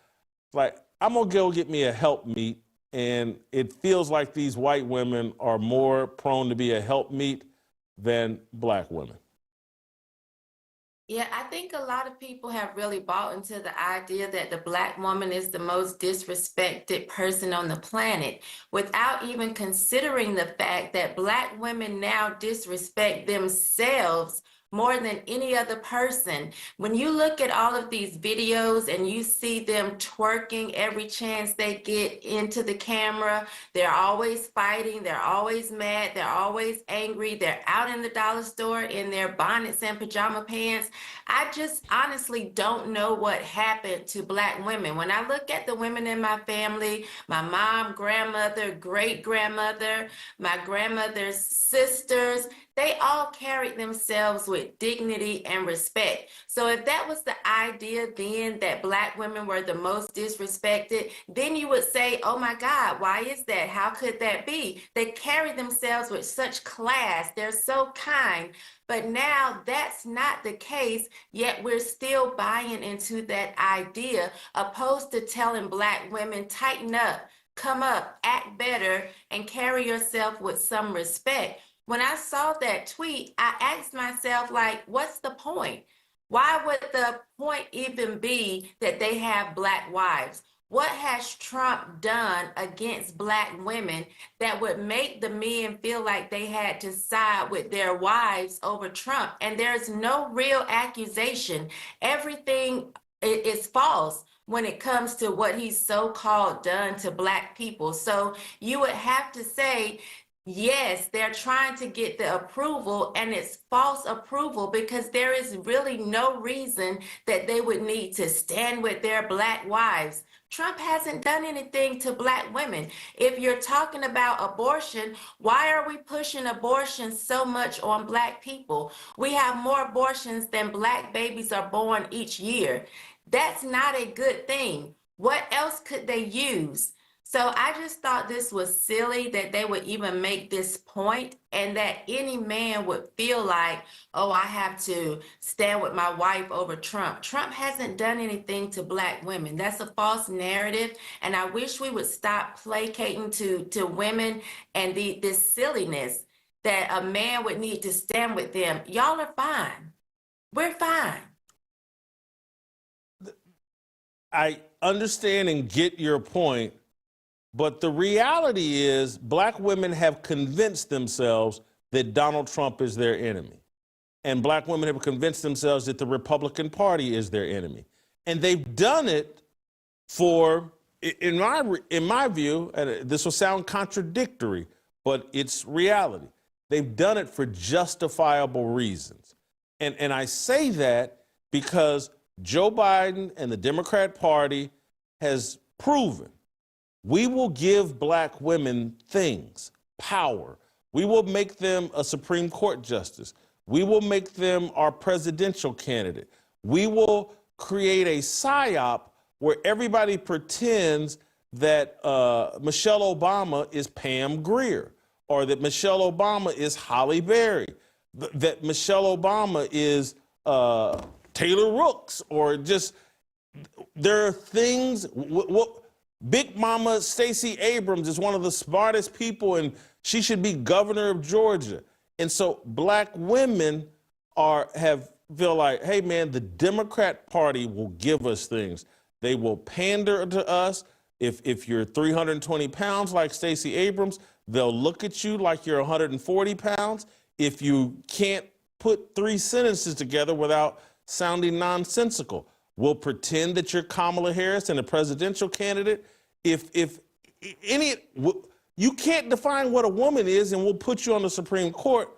like, I'm going to go get me a helpmeet, and it feels like these white women are more prone to be a helpmeet than black women. Yeah, I think a lot of people have really bought into the idea that the black woman is the most disrespected person on the planet without even considering the fact that black women now disrespect themselves more than any other person. When you look at all of these videos and you see them twerking every chance they get into the camera, they're always fighting, they're always mad, they're always angry, they're out in the dollar store in their bonnets and pajama pants. I just honestly don't know what happened to black women. When I look at the women in my family, my mom, grandmother, great-grandmother, my grandmother's sisters, they all carried themselves with dignity and respect. So if that was the idea then, that black women were the most disrespected, then you would say, oh my God, why is that? How could that be? They carry themselves with such class. They're so kind. But now that's not the case, yet we're still buying into that idea, opposed to telling black women, tighten up, come up, act better, and carry yourself with some respect. When I saw that tweet, I asked myself, like, what's the point? Why would the point even be that they have black wives? What has Trump done against black women that would make the men feel like they had to side with their wives over Trump? And there's no real accusation. Everything is false. when it comes to what he's so-called done to Black people. So you would have to say, yes, they're trying to get the approval, and it's false approval because there is really no reason that they would need to stand with their Black wives. Trump hasn't done anything to Black women. If you're talking about abortion, why are we pushing abortion so much on Black people? We have more abortions than Black babies are born each year. That's not a good thing. What else could they use? So I just thought this was silly that they would even make this point, and that any man would feel like, oh, I have to stand with my wife over Trump. Trump hasn't done anything to Black women. That's a false narrative, and I wish we would stop placating to women and this silliness that a man would need to stand with them. Y'all are fine. We're fine. I understand and get your point, but the reality is Black women have convinced themselves that Donald Trump is their enemy. And Black women have convinced themselves that the Republican Party is their enemy. And they've done it for, in my view, and this will sound contradictory, but it's reality. They've done it for justifiable reasons. And I say that because Joe Biden and the Democrat Party has proven we will give Black women things, power. We will make them a Supreme Court justice. We will make them our presidential candidate. We will create a psyop where everybody pretends that Michelle Obama is Pam Grier, or that Michelle Obama is Holly Berry, that Michelle Obama is Taylor Rooks, or just, there are things, Big Mama Stacey Abrams is one of the smartest people, and she should be governor of Georgia. And so Black women feel like, hey man, the Democrat Party will give us things. They will pander to us. If you're 320 pounds like Stacey Abrams, they'll look at you like you're 140 pounds. If you can't put 3 sentences together without sounding nonsensical, we'll pretend that you're Kamala Harris and a presidential candidate. You can't define what a woman is, and we'll put you on the Supreme Court.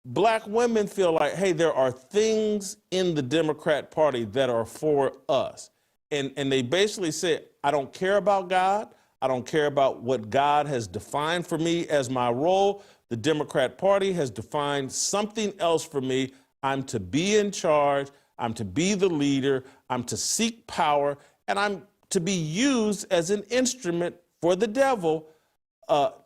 Black women feel like, hey, there are things in the Democrat Party that are for us. And they basically say, I don't care about God. I don't care about what God has defined for me as my role. The Democrat Party has defined something else for me. I'm to be in charge. I'm to be the leader. I'm to seek power. And I'm to be used as an instrument for the devil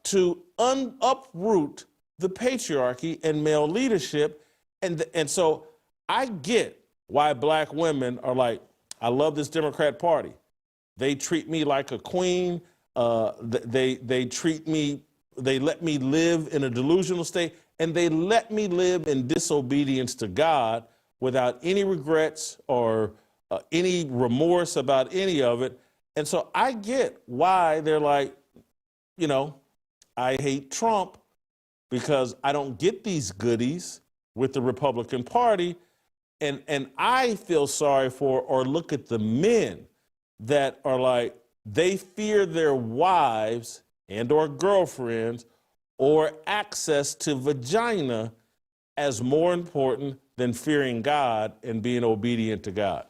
to uproot the patriarchy and male leadership. And so I get why Black women are like, I love this Democrat Party. They treat me like a queen. They treat me, they let me live in a delusional state, and they let me live in disobedience to God without any regrets or any remorse about any of it. And so I get why they're like, you know, I hate Trump because I don't get these goodies with the Republican Party. And I feel sorry for, or look at the men that are like, they fear their wives and or girlfriends or access to vagina as more important than fearing God and being obedient to God.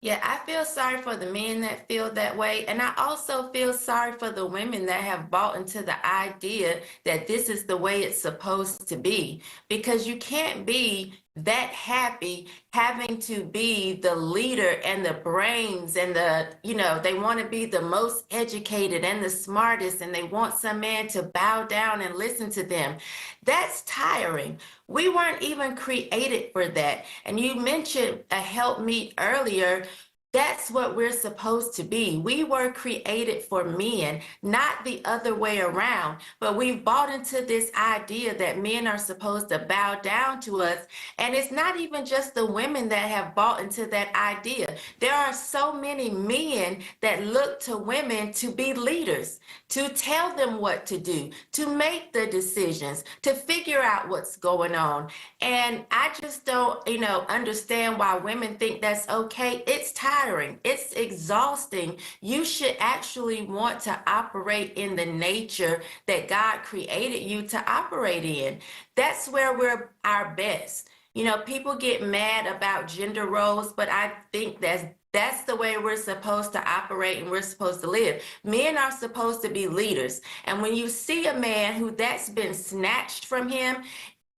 Yeah, I feel sorry for the men that feel that way. And I also feel sorry for the women that have bought into the idea that this is the way it's supposed to be. Because you can't be that happy having to be the leader and the brains and they want to be the most educated and the smartest, and they want some man to bow down and listen to them. That's tiring. We weren't even created for that. And you mentioned a helpmeet earlier. That's what we're supposed to be. We were created for men, not the other way around. But we've bought into this idea that men are supposed to bow down to us. And it's not even just the women that have bought into that idea. There are so many men that look to women to be leaders, to tell them what to do, to make the decisions, to figure out what's going on. And I just don't, understand why women think that's okay. It's tiring. tiring. It's exhausting. You should actually want to operate in the nature that God created you to operate in. That's where we're our best. You know, people get mad about gender roles, but I think that's the way we're supposed to operate and we're supposed to live. Men are supposed to be leaders. And when you see a man who that's been snatched from him,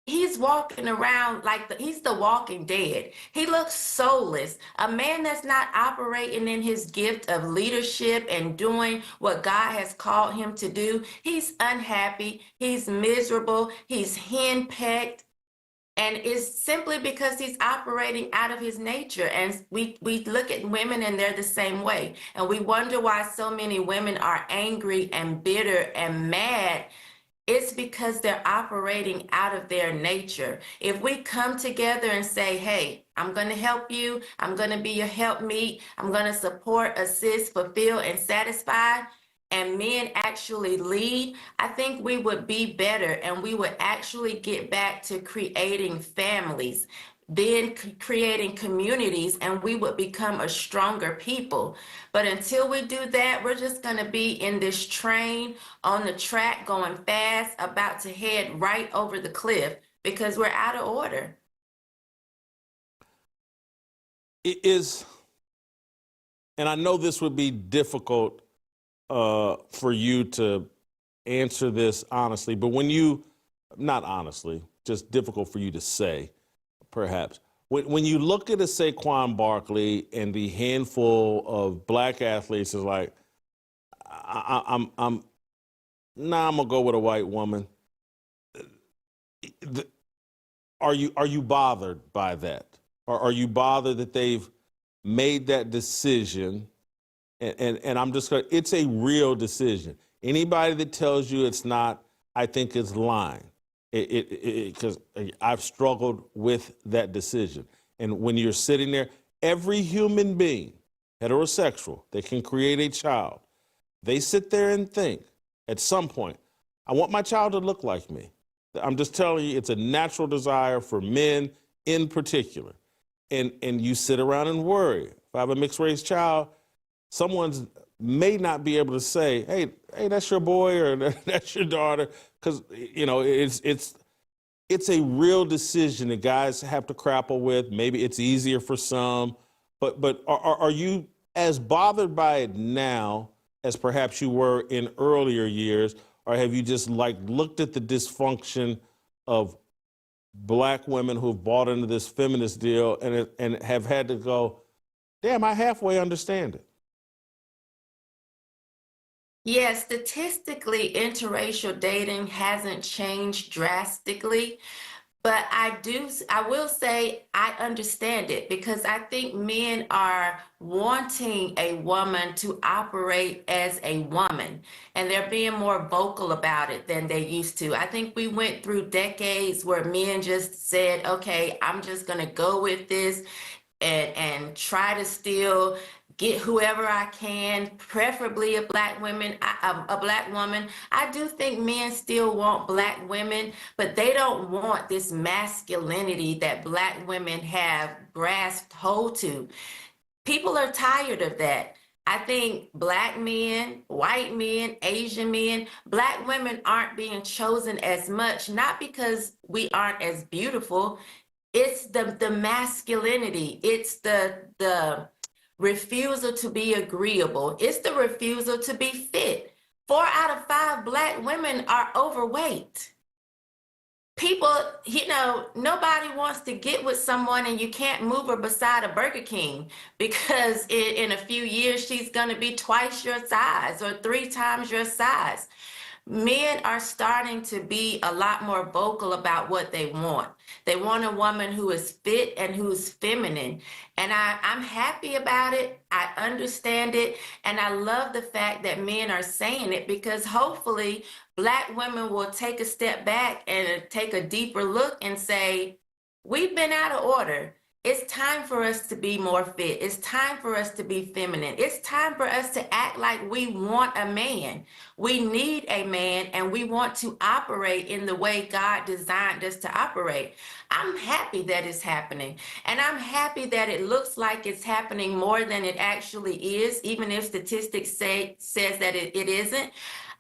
he's walking around like he's the walking dead. He looks soulless. A man that's not operating in his gift of leadership and doing what God has called him to do, he's unhappy, he's miserable, he's henpecked. And it's simply because he's operating out of his nature. And we look at women and they're the same way. And we wonder why so many women are angry and bitter and mad. It's because they're operating out of their nature. If we come together and say, hey, I'm going to help you, I'm going to be your helpmeet, I'm going to support, assist, fulfill, and satisfy, and men actually lead, I think we would be better and we would actually get back to creating families, then creating communities, and we would become a stronger people. But until we do that, we're just going to be in this train on the track going fast, about to head right over the cliff because we're out of order. It is, and I know this would be difficult for you to answer this honestly, but when you, not honestly, just difficult for you to say, perhaps. When you look at a Saquon Barkley and the handful of black athletes, is like, I'm gonna go with a white woman. Are you bothered by that? Or are you bothered that they've made that decision? And I'm just going to, it's a real decision. Anybody that tells you it's not, I think is lying. Because I've struggled with that decision. And when you're sitting there, every human being, heterosexual, that can create a child, they sit there and think at some point, I want my child to look like me. I'm just telling you, it's a natural desire for men in particular. And you sit around and worry. If I have a mixed race child, someone may not be able to say, hey, that's your boy or that's your daughter, because you know it's a real decision that guys have to grapple with. Maybe it's easier for some, but are you as bothered by it now as perhaps you were in earlier years, or have you just like looked at the dysfunction of black women who've bought into this feminist deal and have had to go, damn, I halfway understand it? Yeah, statistically, interracial dating hasn't changed drastically, but I will say I understand it because I think men are wanting a woman to operate as a woman, and they're being more vocal about it than they used to. I think we went through decades where men just said, okay, I'm just gonna go with this and try to still get whoever I can, preferably a black woman. I do think men still want black women, but they don't want this masculinity that black women have grasped hold to. People are tired of that. I think black men, white men, Asian men, black women aren't being chosen as much, not because we aren't as beautiful. It's the masculinity. It's the refusal to be agreeable. It's the refusal to be fit. 4 out of 5 black women are overweight. People, you know, nobody wants to get with someone and you can't move her beside a Burger King because in a few years she's gonna be twice your size or 3 times your size. Men are starting to be a lot more vocal about what they want. They want a woman who is fit and who's feminine. And I'm happy about it. I understand it. And I love the fact that men are saying it because hopefully black women will take a step back and take a deeper look and say, we've been out of order. It's time for us to be more fit. It's time for us to be feminine. It's time for us to act like we want a man. We need a man, and we want to operate in the way God designed us to operate. I'm happy that it's happening, and I'm happy that it looks like it's happening more than it actually is, even if statistics says that it isn't.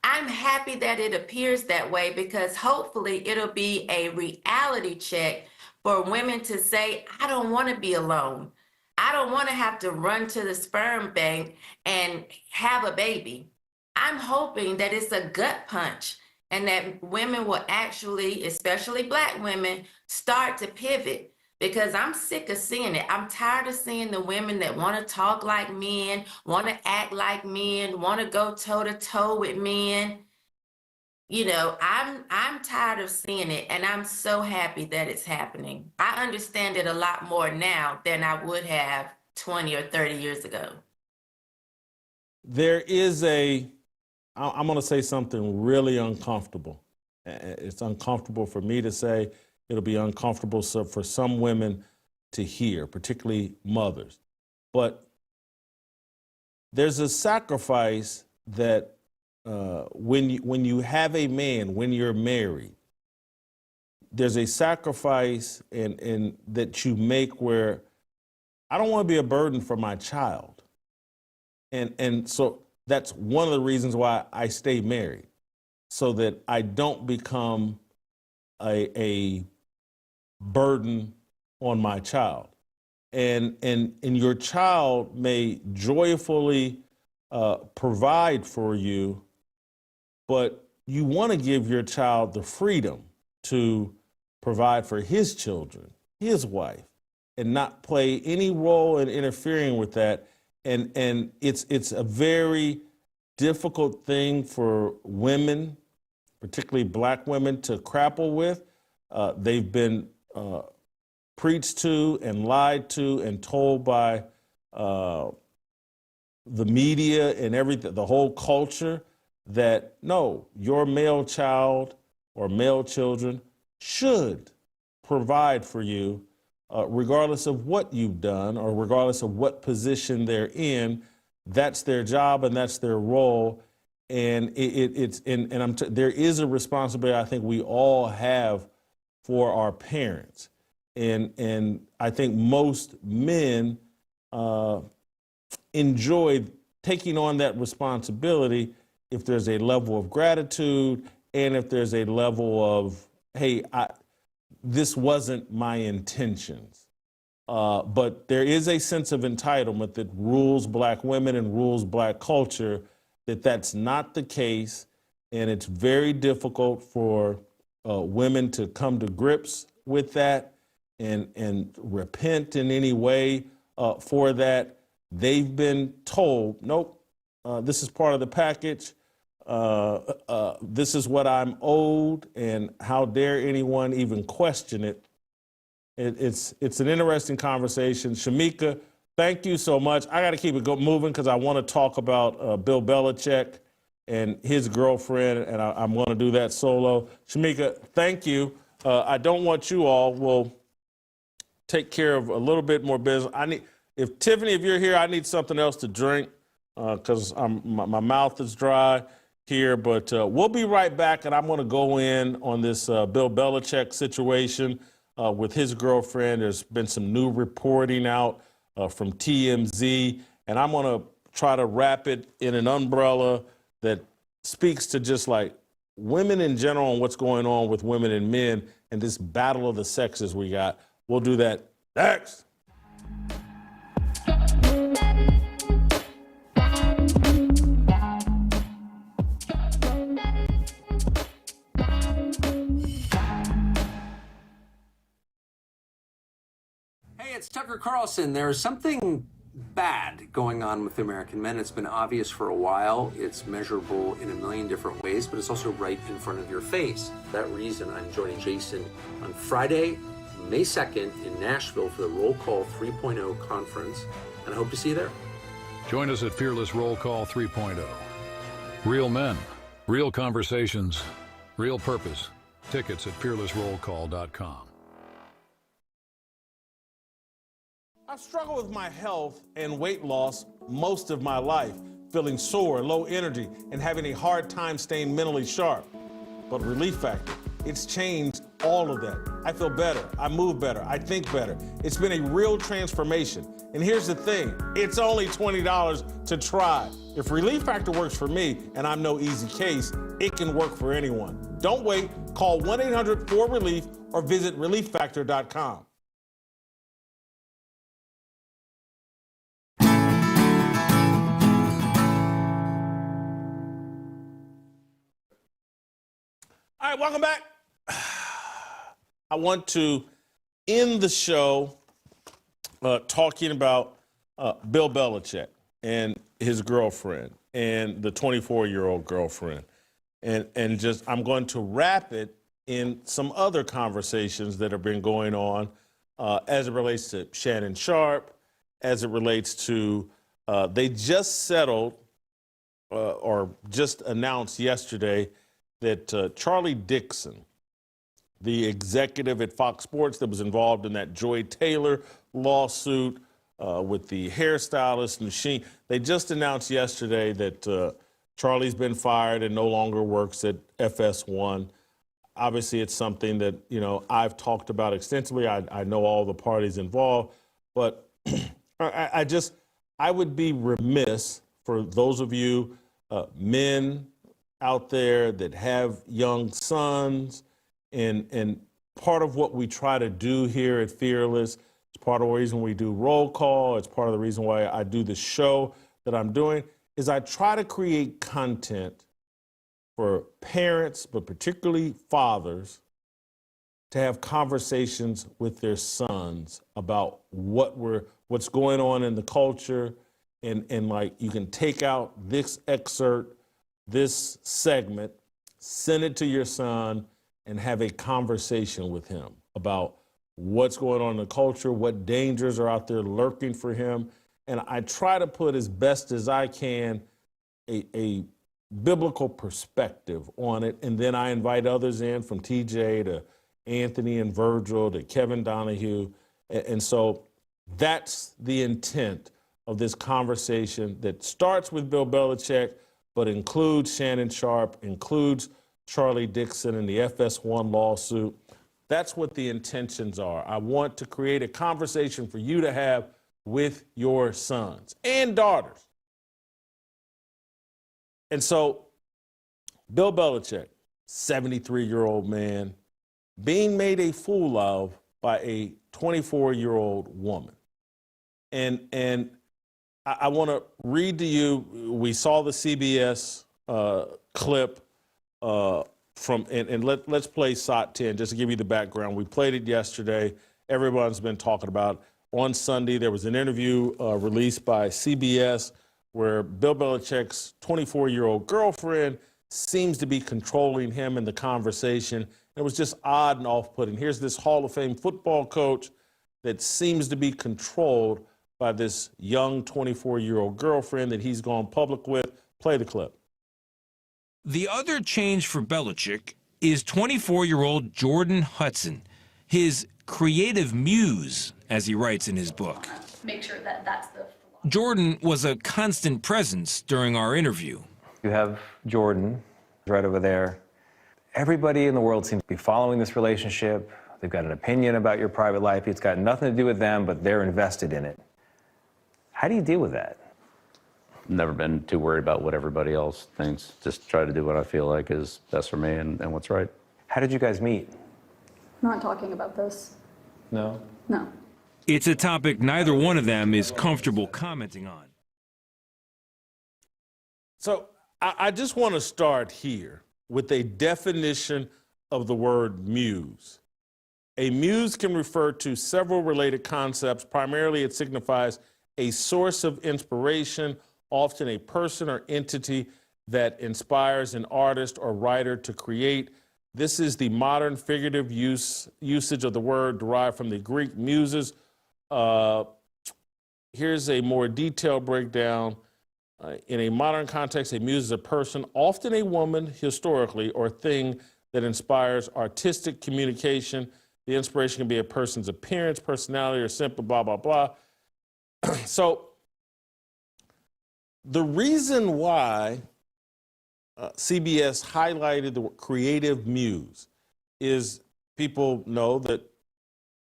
I'm happy that it appears that way, because hopefully it'll be a reality check for women to say, I don't want to be alone. I don't want to have to run to the sperm bank and have a baby. I'm hoping that it's a gut punch and that women will actually, especially Black women, start to pivot, because I'm sick of seeing it. I'm tired of seeing the women that want to talk like men, want to act like men, want to go toe to toe with men. You know, I'm tired of seeing it, and I'm so happy that it's happening. I understand it a lot more now than I would have 20 or 30 years ago. There is I'm going to say something really uncomfortable. It's uncomfortable for me to say. It'll be uncomfortable for some women to hear, particularly mothers. But there's a sacrifice that when you have a man, when you're married, there's a sacrifice and that you make where I don't want to be a burden for my child. And so that's one of the reasons why I stay married, so that I don't become a burden on my child. And your child may joyfully provide for you, but you want to give your child the freedom to provide for his children, his wife, and not play any role in interfering with that. And it's a very difficult thing for women, particularly Black women, to grapple with. They've been preached to and lied to and told by the media and everything, the whole culture, that no, your male child or male children should provide for you, regardless of what you've done or regardless of what position they're in. That's their job and that's their role. And there is a responsibility I think we all have for our parents. And I think most men enjoy taking on that responsibility if there's a level of gratitude and if there's a level of, hey, this wasn't my intentions. But there is a sense of entitlement that rules Black women and rules Black culture, that's not the case. And it's very difficult for women to come to grips with that and repent in any way for that. They've been told, nope, this is part of the package. This is what I'm owed, and how dare anyone even question it. It's an interesting conversation. Shemeka, thank you so much. I got to keep it moving because I want to talk about Bill Belichick and his girlfriend, and I'm going to do that solo. Shemeka, thank you. I don't want you all will take care of a little bit more business. If Tiffany, if you're here, I need something else to drink because my mouth is dry here. But we'll be right back, and I'm going to go in on this Bill Belichick situation with his girlfriend. There's been some new reporting out from TMZ, and I'm going to try to wrap it in an umbrella that speaks to just like women in general and what's going on with women and men and this battle of the sexes we got. We'll do that next. Hey, it's Tucker Carlson. There's something bad going on with American men. It's been obvious for a while. It's measurable in a million different ways, but it's also right in front of your face. For that reason, I'm joining Jason on Friday, May 2nd in Nashville for the Roll Call 3.0 conference, and I hope to see you there. Join us at Fearless Roll Call 3.0. Real men, real conversations, real purpose. Tickets at fearlessrollcall.com. I've struggled with my health and weight loss most of my life, feeling sore, low energy, and having a hard time staying mentally sharp. But Relief Factor, it's changed all of that. I feel better, I move better, I think better. It's been a real transformation. And here's the thing, it's only $20 to try. If Relief Factor works for me, and I'm no easy case, it can work for anyone. Don't wait, call 1-800-4RELIEF or visit relieffactor.com. All right, welcome back. I want to end the show talking about Bill Belichick and his girlfriend and the 24-year-old girlfriend. And just, I'm going to wrap it in some other conversations that have been going on as it relates to Shannon Sharpe, as it relates to, they just settled or just announced yesterday that Charlie Dixon, the executive at Fox Sports that was involved in that Joy Taylor lawsuit with the hairstylist machine, they just announced yesterday that Charlie's been fired and no longer works at FS1. Obviously, it's something that, you know, I've talked about extensively. I know all the parties involved, but I would be remiss for those of you men out there that have young sons, and part of what we try to do here at Fearless, it's part of the reason we do roll call, it's part of the reason why I do the show that I'm doing, is I try to create content for parents, but particularly fathers, to have conversations with their sons about what's going on in the culture, and like, you can take out this excerpt, this segment, send it to your son, and have a conversation with him about what's going on in the culture, what dangers are out there lurking for him. And I try to put as best as I can a biblical perspective on it. And then I invite others in, from TJ to Anthony and Virgil to Kevin Donahue. And so that's the intent of this conversation that starts with Bill Belichick, but includes Shannon Sharpe, includes Charlie Dixon and the FS1 lawsuit. That's what the intentions are. I want to create a conversation for you to have with your sons and daughters. And so, Bill Belichick, 73-year-old man, being made a fool of by a 24-year-old woman. And I want to read to you, we saw the CBS clip let's play SOT 10 just to give you the background. We played it yesterday. Everyone's been talking about it. On Sunday, there was an interview released by CBS where Bill Belichick's 24-year-old girlfriend seems to be controlling him in the conversation. It was just odd and off-putting. Here's this Hall of Fame football coach that seems to be controlled by this young 24-year-old girlfriend that he's gone public with. Play the clip. The other change for Belichick is 24-year-old Jordan Hudson, his creative muse, as he writes in his book. Make sure that that's the... Jordan was a constant presence during our interview. You have Jordan right over there. Everybody in the world seems to be following this relationship. They've got an opinion about your private life. It's got nothing to do with them, but they're invested in it. How do you deal with that? Never been too worried about what everybody else thinks. Just try to do what I feel like is best for me and what's right. How did you guys meet? Not talking about this. No? No. It's a topic neither one of them is comfortable commenting on. So I just want to start here with a definition of the word muse. A muse can refer to several related concepts. Primarily, it signifies a source of inspiration, often a person or entity that inspires an artist or writer to create. This is the modern figurative usage of the word derived from the Greek muses. Here's a more detailed breakdown. In a modern context, a muse is a person, often a woman historically, or thing that inspires artistic communication. The inspiration can be a person's appearance, personality, or simple blah, blah, blah. So the reason why CBS highlighted the creative muse is people know that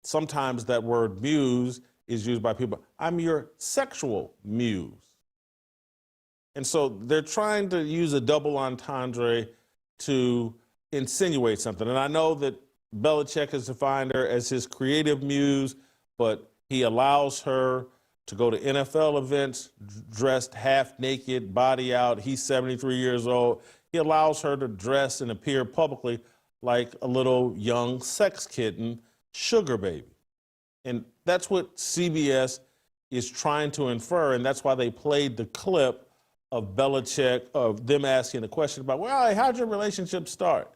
sometimes that word muse is used by people. I'm your sexual muse. And so they're trying to use a double entendre to insinuate something. And I know that Belichick has defined her as his creative muse, but he allows her to go to NFL events dressed half naked, body out. He's 73 years old. He allows her to dress and appear publicly like a little young sex kitten, sugar baby. And that's what CBS is trying to infer, and that's why they played the clip of Belichick, of them asking the question about, well, how'd your relationship start?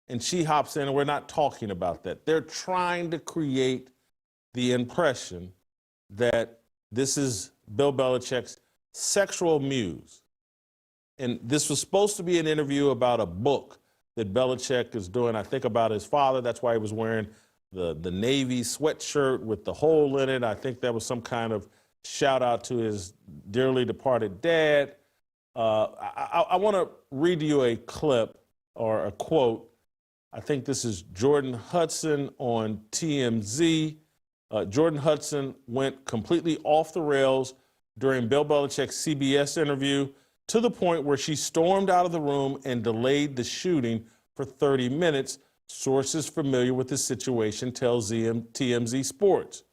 And she hops in, and we're not talking about that. They're trying to create the impression that this is Bill Belichick's sexual muse. And this was supposed to be an interview about a book that Belichick is doing, I think, about his father. That's why he was wearing the Navy sweatshirt with the hole in it. I think that was some kind of shout out to his dearly departed dad. I want to read you a clip or a quote. I think this is Jordan Hudson on TMZ. Jordan Hudson went completely off the rails during Bill Belichick's CBS interview to the point where she stormed out of the room and delayed the shooting for 30 minutes. Sources familiar with the situation tell TMZ Sports.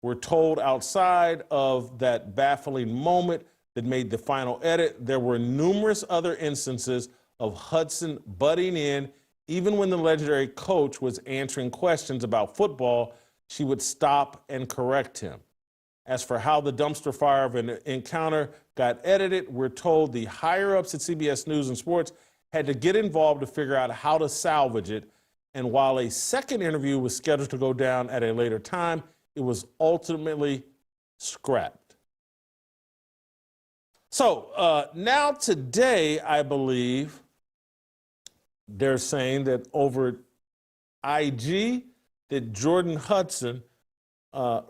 We're told outside of that baffling moment that made the final edit, there were numerous other instances of Hudson butting in. Even when the legendary coach was answering questions about football, she would stop and correct him. As for how the dumpster fire of an encounter got edited, we're told the higher-ups at CBS News and Sports had to get involved to figure out how to salvage it. And while a second interview was scheduled to go down at a later time, it was ultimately scrapped. So now today, I believe, they're saying that over IG, that Jordan Hudson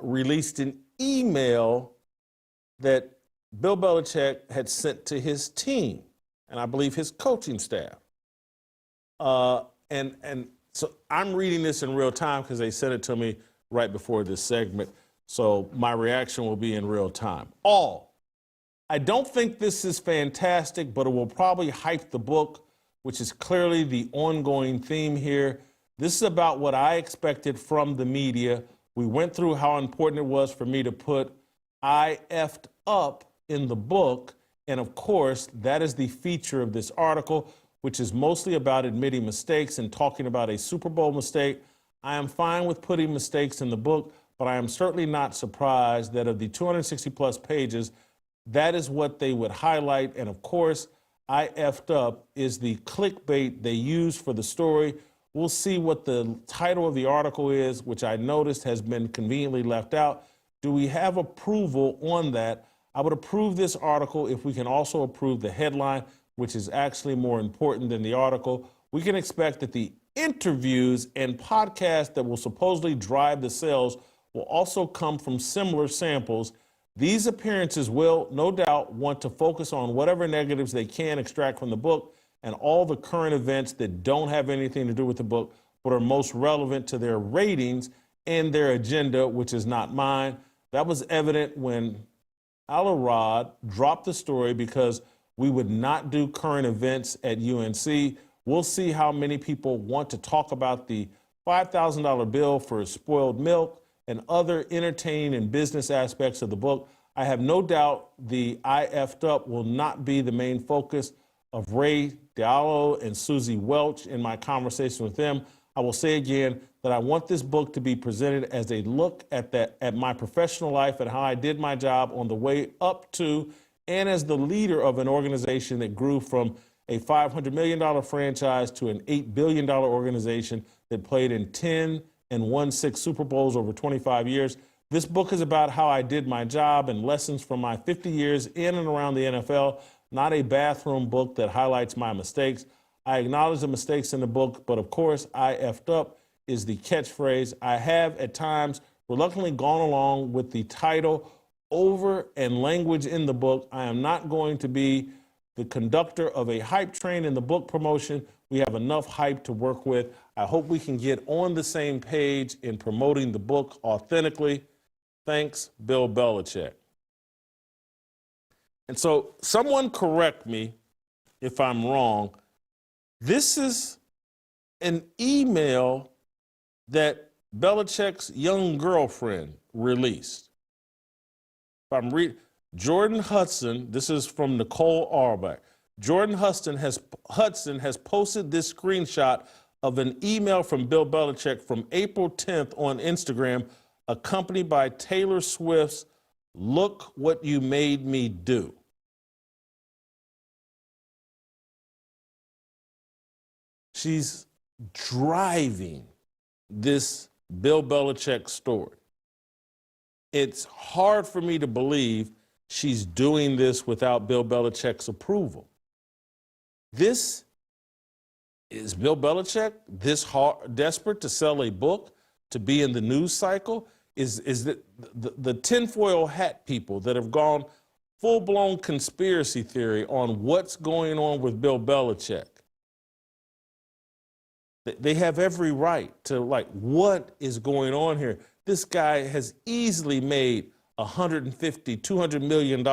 released an email that Bill Belichick had sent to his team, and I believe his coaching staff. And so I'm reading this in real time because they sent it to me right before this segment. So my reaction will be in real time. I don't think this is fantastic, but it will probably hype the book, which is clearly the ongoing theme here. This is about what I expected from the media. We went through how important it was for me to put I effed up in the book. And of course, that is the feature of this article, which is mostly about admitting mistakes and talking about a Super Bowl mistake. I am fine with putting mistakes in the book, but I am certainly not surprised that of the 260 plus pages, that is what they would highlight. And of course, I effed up is the clickbait they use for the story. We'll see what the title of the article is, which I noticed has been conveniently left out. Do we have approval on that? I would approve this article if we can also approve the headline, which is actually more important than the article. We can expect that the interviews and podcasts that will supposedly drive the sales will also come from similar samples. These appearances will, no doubt, want to focus on whatever negatives they can extract from the book and all the current events that don't have anything to do with the book, but are most relevant to their ratings and their agenda, which is not mine. That was evident when Al-Arad dropped the story because we would not do current events at UNC. We'll see how many people want to talk about the $5,000 bill for spoiled milk and other entertaining and business aspects of the book. I have no doubt the I effed up will not be the main focus of Ray Diallo and Susie Welch in my conversation with them. I will say again that I want this book to be presented as a look at my professional life and how I did my job on the way up to and as the leader of an organization that grew from a $500 million franchise to an $8 billion organization that played in 10 and won 6 Super Bowls over 25 years. This book is about how I did my job and lessons from my 50 years in and around the NFL, not a bathroom book that highlights my mistakes. I acknowledge the mistakes in the book, but of course, I effed up is the catchphrase. I have at times reluctantly gone along with the title over and language in the book. I am not going to be the conductor of a hype train in the book promotion. We have enough hype to work with. I hope we can get on the same page in promoting the book authentically. Thanks, Bill Belichick. And so someone correct me if I'm wrong. This is an email that Belichick's young girlfriend released. If I'm Jordan Hudson, this is from Nicole Auerbach. Jordan Hudson has posted this screenshot of an email from Bill Belichick from April 10th on Instagram, accompanied by Taylor Swift's "Look What You Made Me Do." She's driving this Bill Belichick story. It's hard for me to believe she's doing this without Bill Belichick's approval. This is Bill Belichick this desperate to sell a book, to be in the news cycle? Is the tinfoil hat people that have gone full-blown conspiracy theory on what's going on with Bill Belichick? They have every right to, like, what is going on here? This guy has easily made $150, $200 million.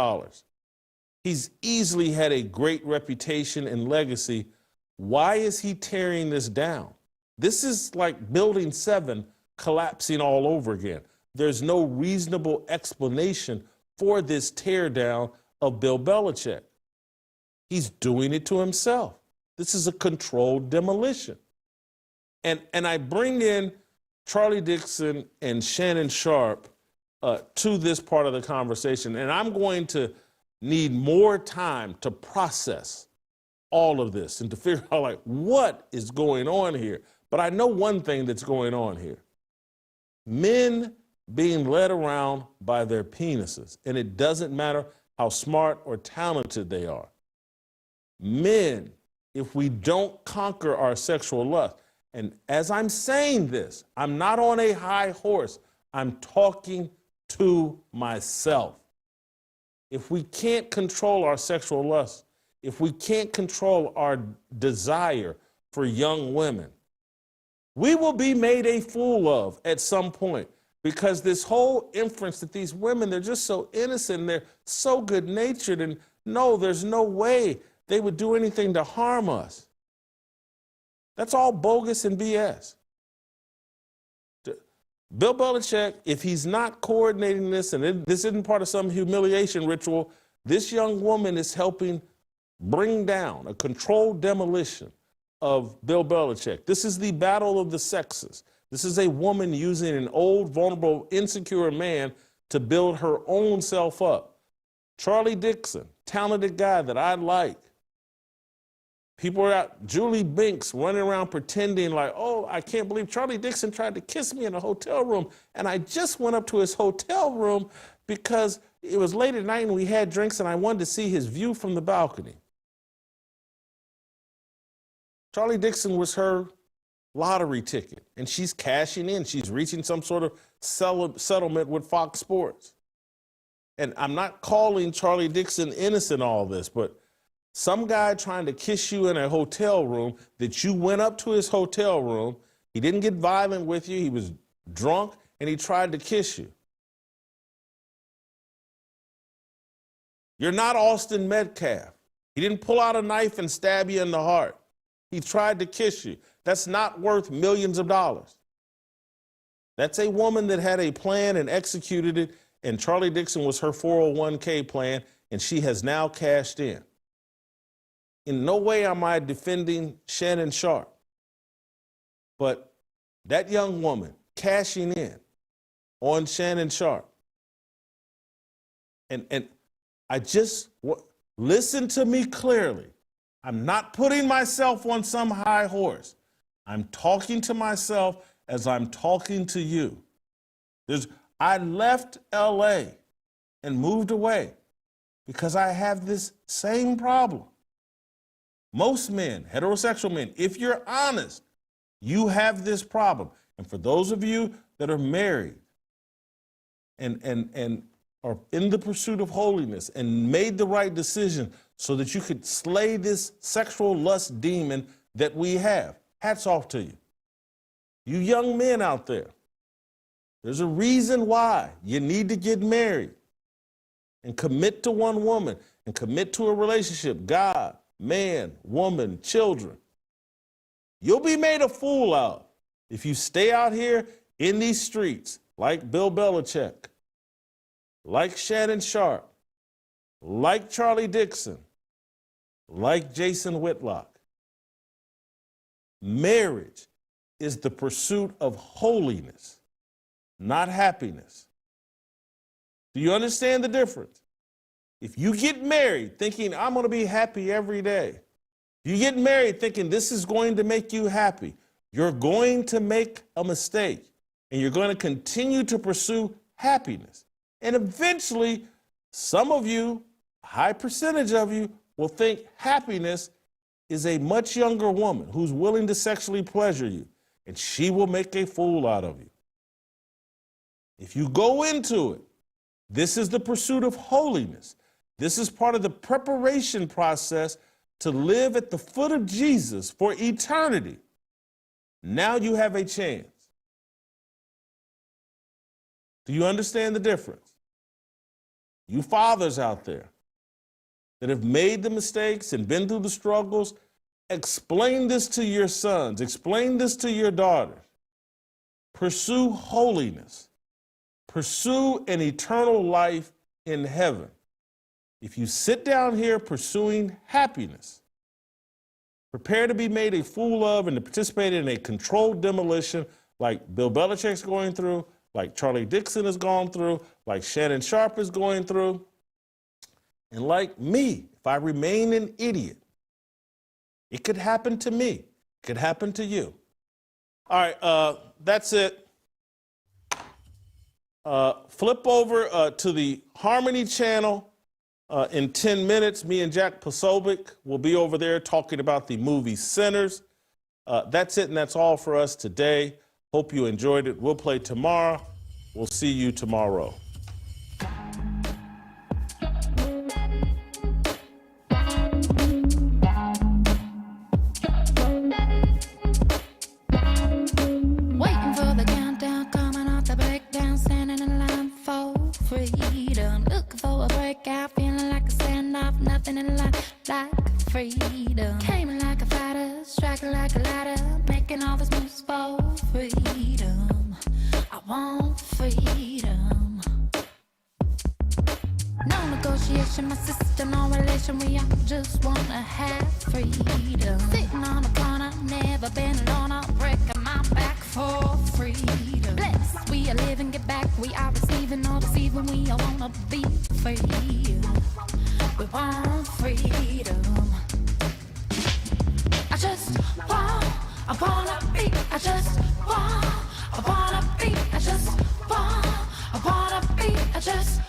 He's easily had a great reputation and legacy. Why is he tearing this down? This is like Building 7 collapsing all over again. There's no reasonable explanation for this teardown of Bill Belichick. He's doing it to himself. This is a controlled demolition. And I bring in Charlie Dixon and Shannon Sharpe to this part of the conversation, and I'm going to need more time to process all of this and to figure out, like, what is going on here. But I know one thing that's going on here. Men being led around by their penises, and it doesn't matter how smart or talented they are. Men, if we don't conquer our sexual lust, and as I'm saying this, I'm not on a high horse. I'm talking to myself. If we can't control our sexual lust, if we can't control our desire for young women, we will be made a fool of at some point, because this whole inference that these women, they're just so innocent and they're so good-natured, and no, there's no way they would do anything to harm us. That's all bogus and BS. Bill Belichick, if he's not coordinating this, and this isn't part of some humiliation ritual, this young woman is helping bring down a controlled demolition of Bill Belichick. This is the battle of the sexes. This is a woman using an old, vulnerable, insecure man to build her own self up. Charlie Dixon, talented guy that I like. People are out, Julie Binks running around pretending like, oh, I can't believe Charlie Dixon tried to kiss me in a hotel room. And I just went up to his hotel room because it was late at night and we had drinks and I wanted to see his view from the balcony. Charlie Dixon was her lottery ticket, and she's cashing in. She's reaching some sort of settlement with Fox Sports. And I'm not calling Charlie Dixon innocent in all this, but some guy trying to kiss you in a hotel room that you went up to his hotel room, he didn't get violent with you, he was drunk, and he tried to kiss you. You're not Austin Metcalf. He didn't pull out a knife and stab you in the heart. He tried to kiss you. That's not worth millions of dollars. That's a woman that had a plan and executed it, and Charlie Dixon was her 401k plan, and she has now cashed in. In no way am I defending Shannon Sharpe, but that young woman cashing in on Shannon Sharpe. And I just, listen to me clearly. I'm not putting myself on some high horse. I'm talking to myself as I'm talking to you. I left LA and moved away because I have this same problem. Most men, heterosexual men, if you're honest, you have this problem. And for those of you that are married and are in the pursuit of holiness and made the right decision so that you could slay this sexual lust demon that we have. Hats off to you. You young men out there, there's a reason why you need to get married and commit to one woman and commit to a relationship. God, man, woman, children. You'll be made a fool out if you stay out here in these streets like Bill Belichick, like Shannon Sharpe, like Charlie Dixon, like Jason Whitlock. Marriage is the pursuit of holiness, not happiness. Do you understand the difference? If you get married thinking, I'm going to be happy every day, you get married thinking this is going to make you happy, you're going to make a mistake, and you're going to continue to pursue happiness. And eventually, some of you, a high percentage of you, will think happiness is a much younger woman who's willing to sexually pleasure you, and she will make a fool out of you. If you go into it, this is the pursuit of holiness. This is part of the preparation process to live at the foot of Jesus for eternity. Now you have a chance. Do you understand the difference? You fathers out there that have made the mistakes and been through the struggles, explain this to your sons, explain this to your daughters. Pursue holiness. Pursue an eternal life in heaven. If you sit down here pursuing happiness, prepare to be made a fool of and to participate in a controlled demolition like Bill Belichick's going through, like Charlie Dixon has gone through, like Shannon Sharpe is going through, and like me, if I remain an idiot, it could happen to me. It could happen to you. All right, that's it. Flip over to the Harmony channel. In 10 minutes, me and Jack Posobiec will be over there talking about the movie Sinners. That's it, and that's all for us today. Hope you enjoyed it. We'll play tomorrow. We'll see you tomorrow. Waiting for the countdown, coming off the breakdown, standing in line for freedom. Looking for a breakout, feeling like a standoff, nothing in life like freedom. Came like a fighter, striking like a ladder, making all these moves for freedom. I want freedom. No negotiation, my sister, no relation, we all just wanna have freedom. Sitting on a corner, never been alone, I'm breaking my back for freedom. Blessed, we are living, get back, we are receiving, all deceiving, we all wanna be free. We want freedom. I just want, I wanna be, I just want, I wanna be, I just want, I wanna be, I just